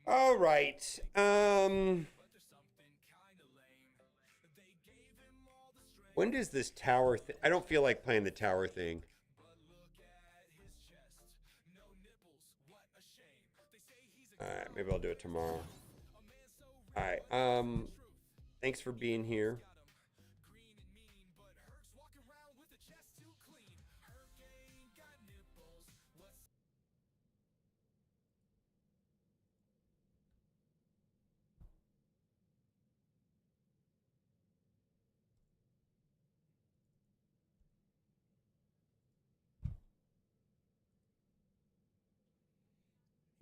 G: All right. When does this tower thing? I don't feel like playing the tower thing. All right, maybe I'll do it tomorrow. All right. Thanks for being here.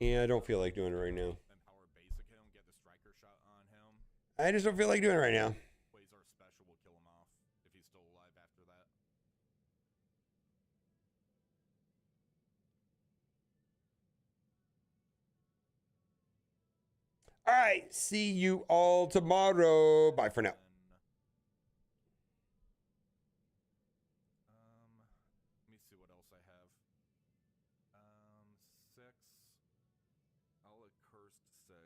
G: Yeah, I don't feel like doing it right now. I just don't feel like doing it right now. All right, see you all tomorrow. Bye for now.
J: Let me see what else I have. 6. I'll cursed 6.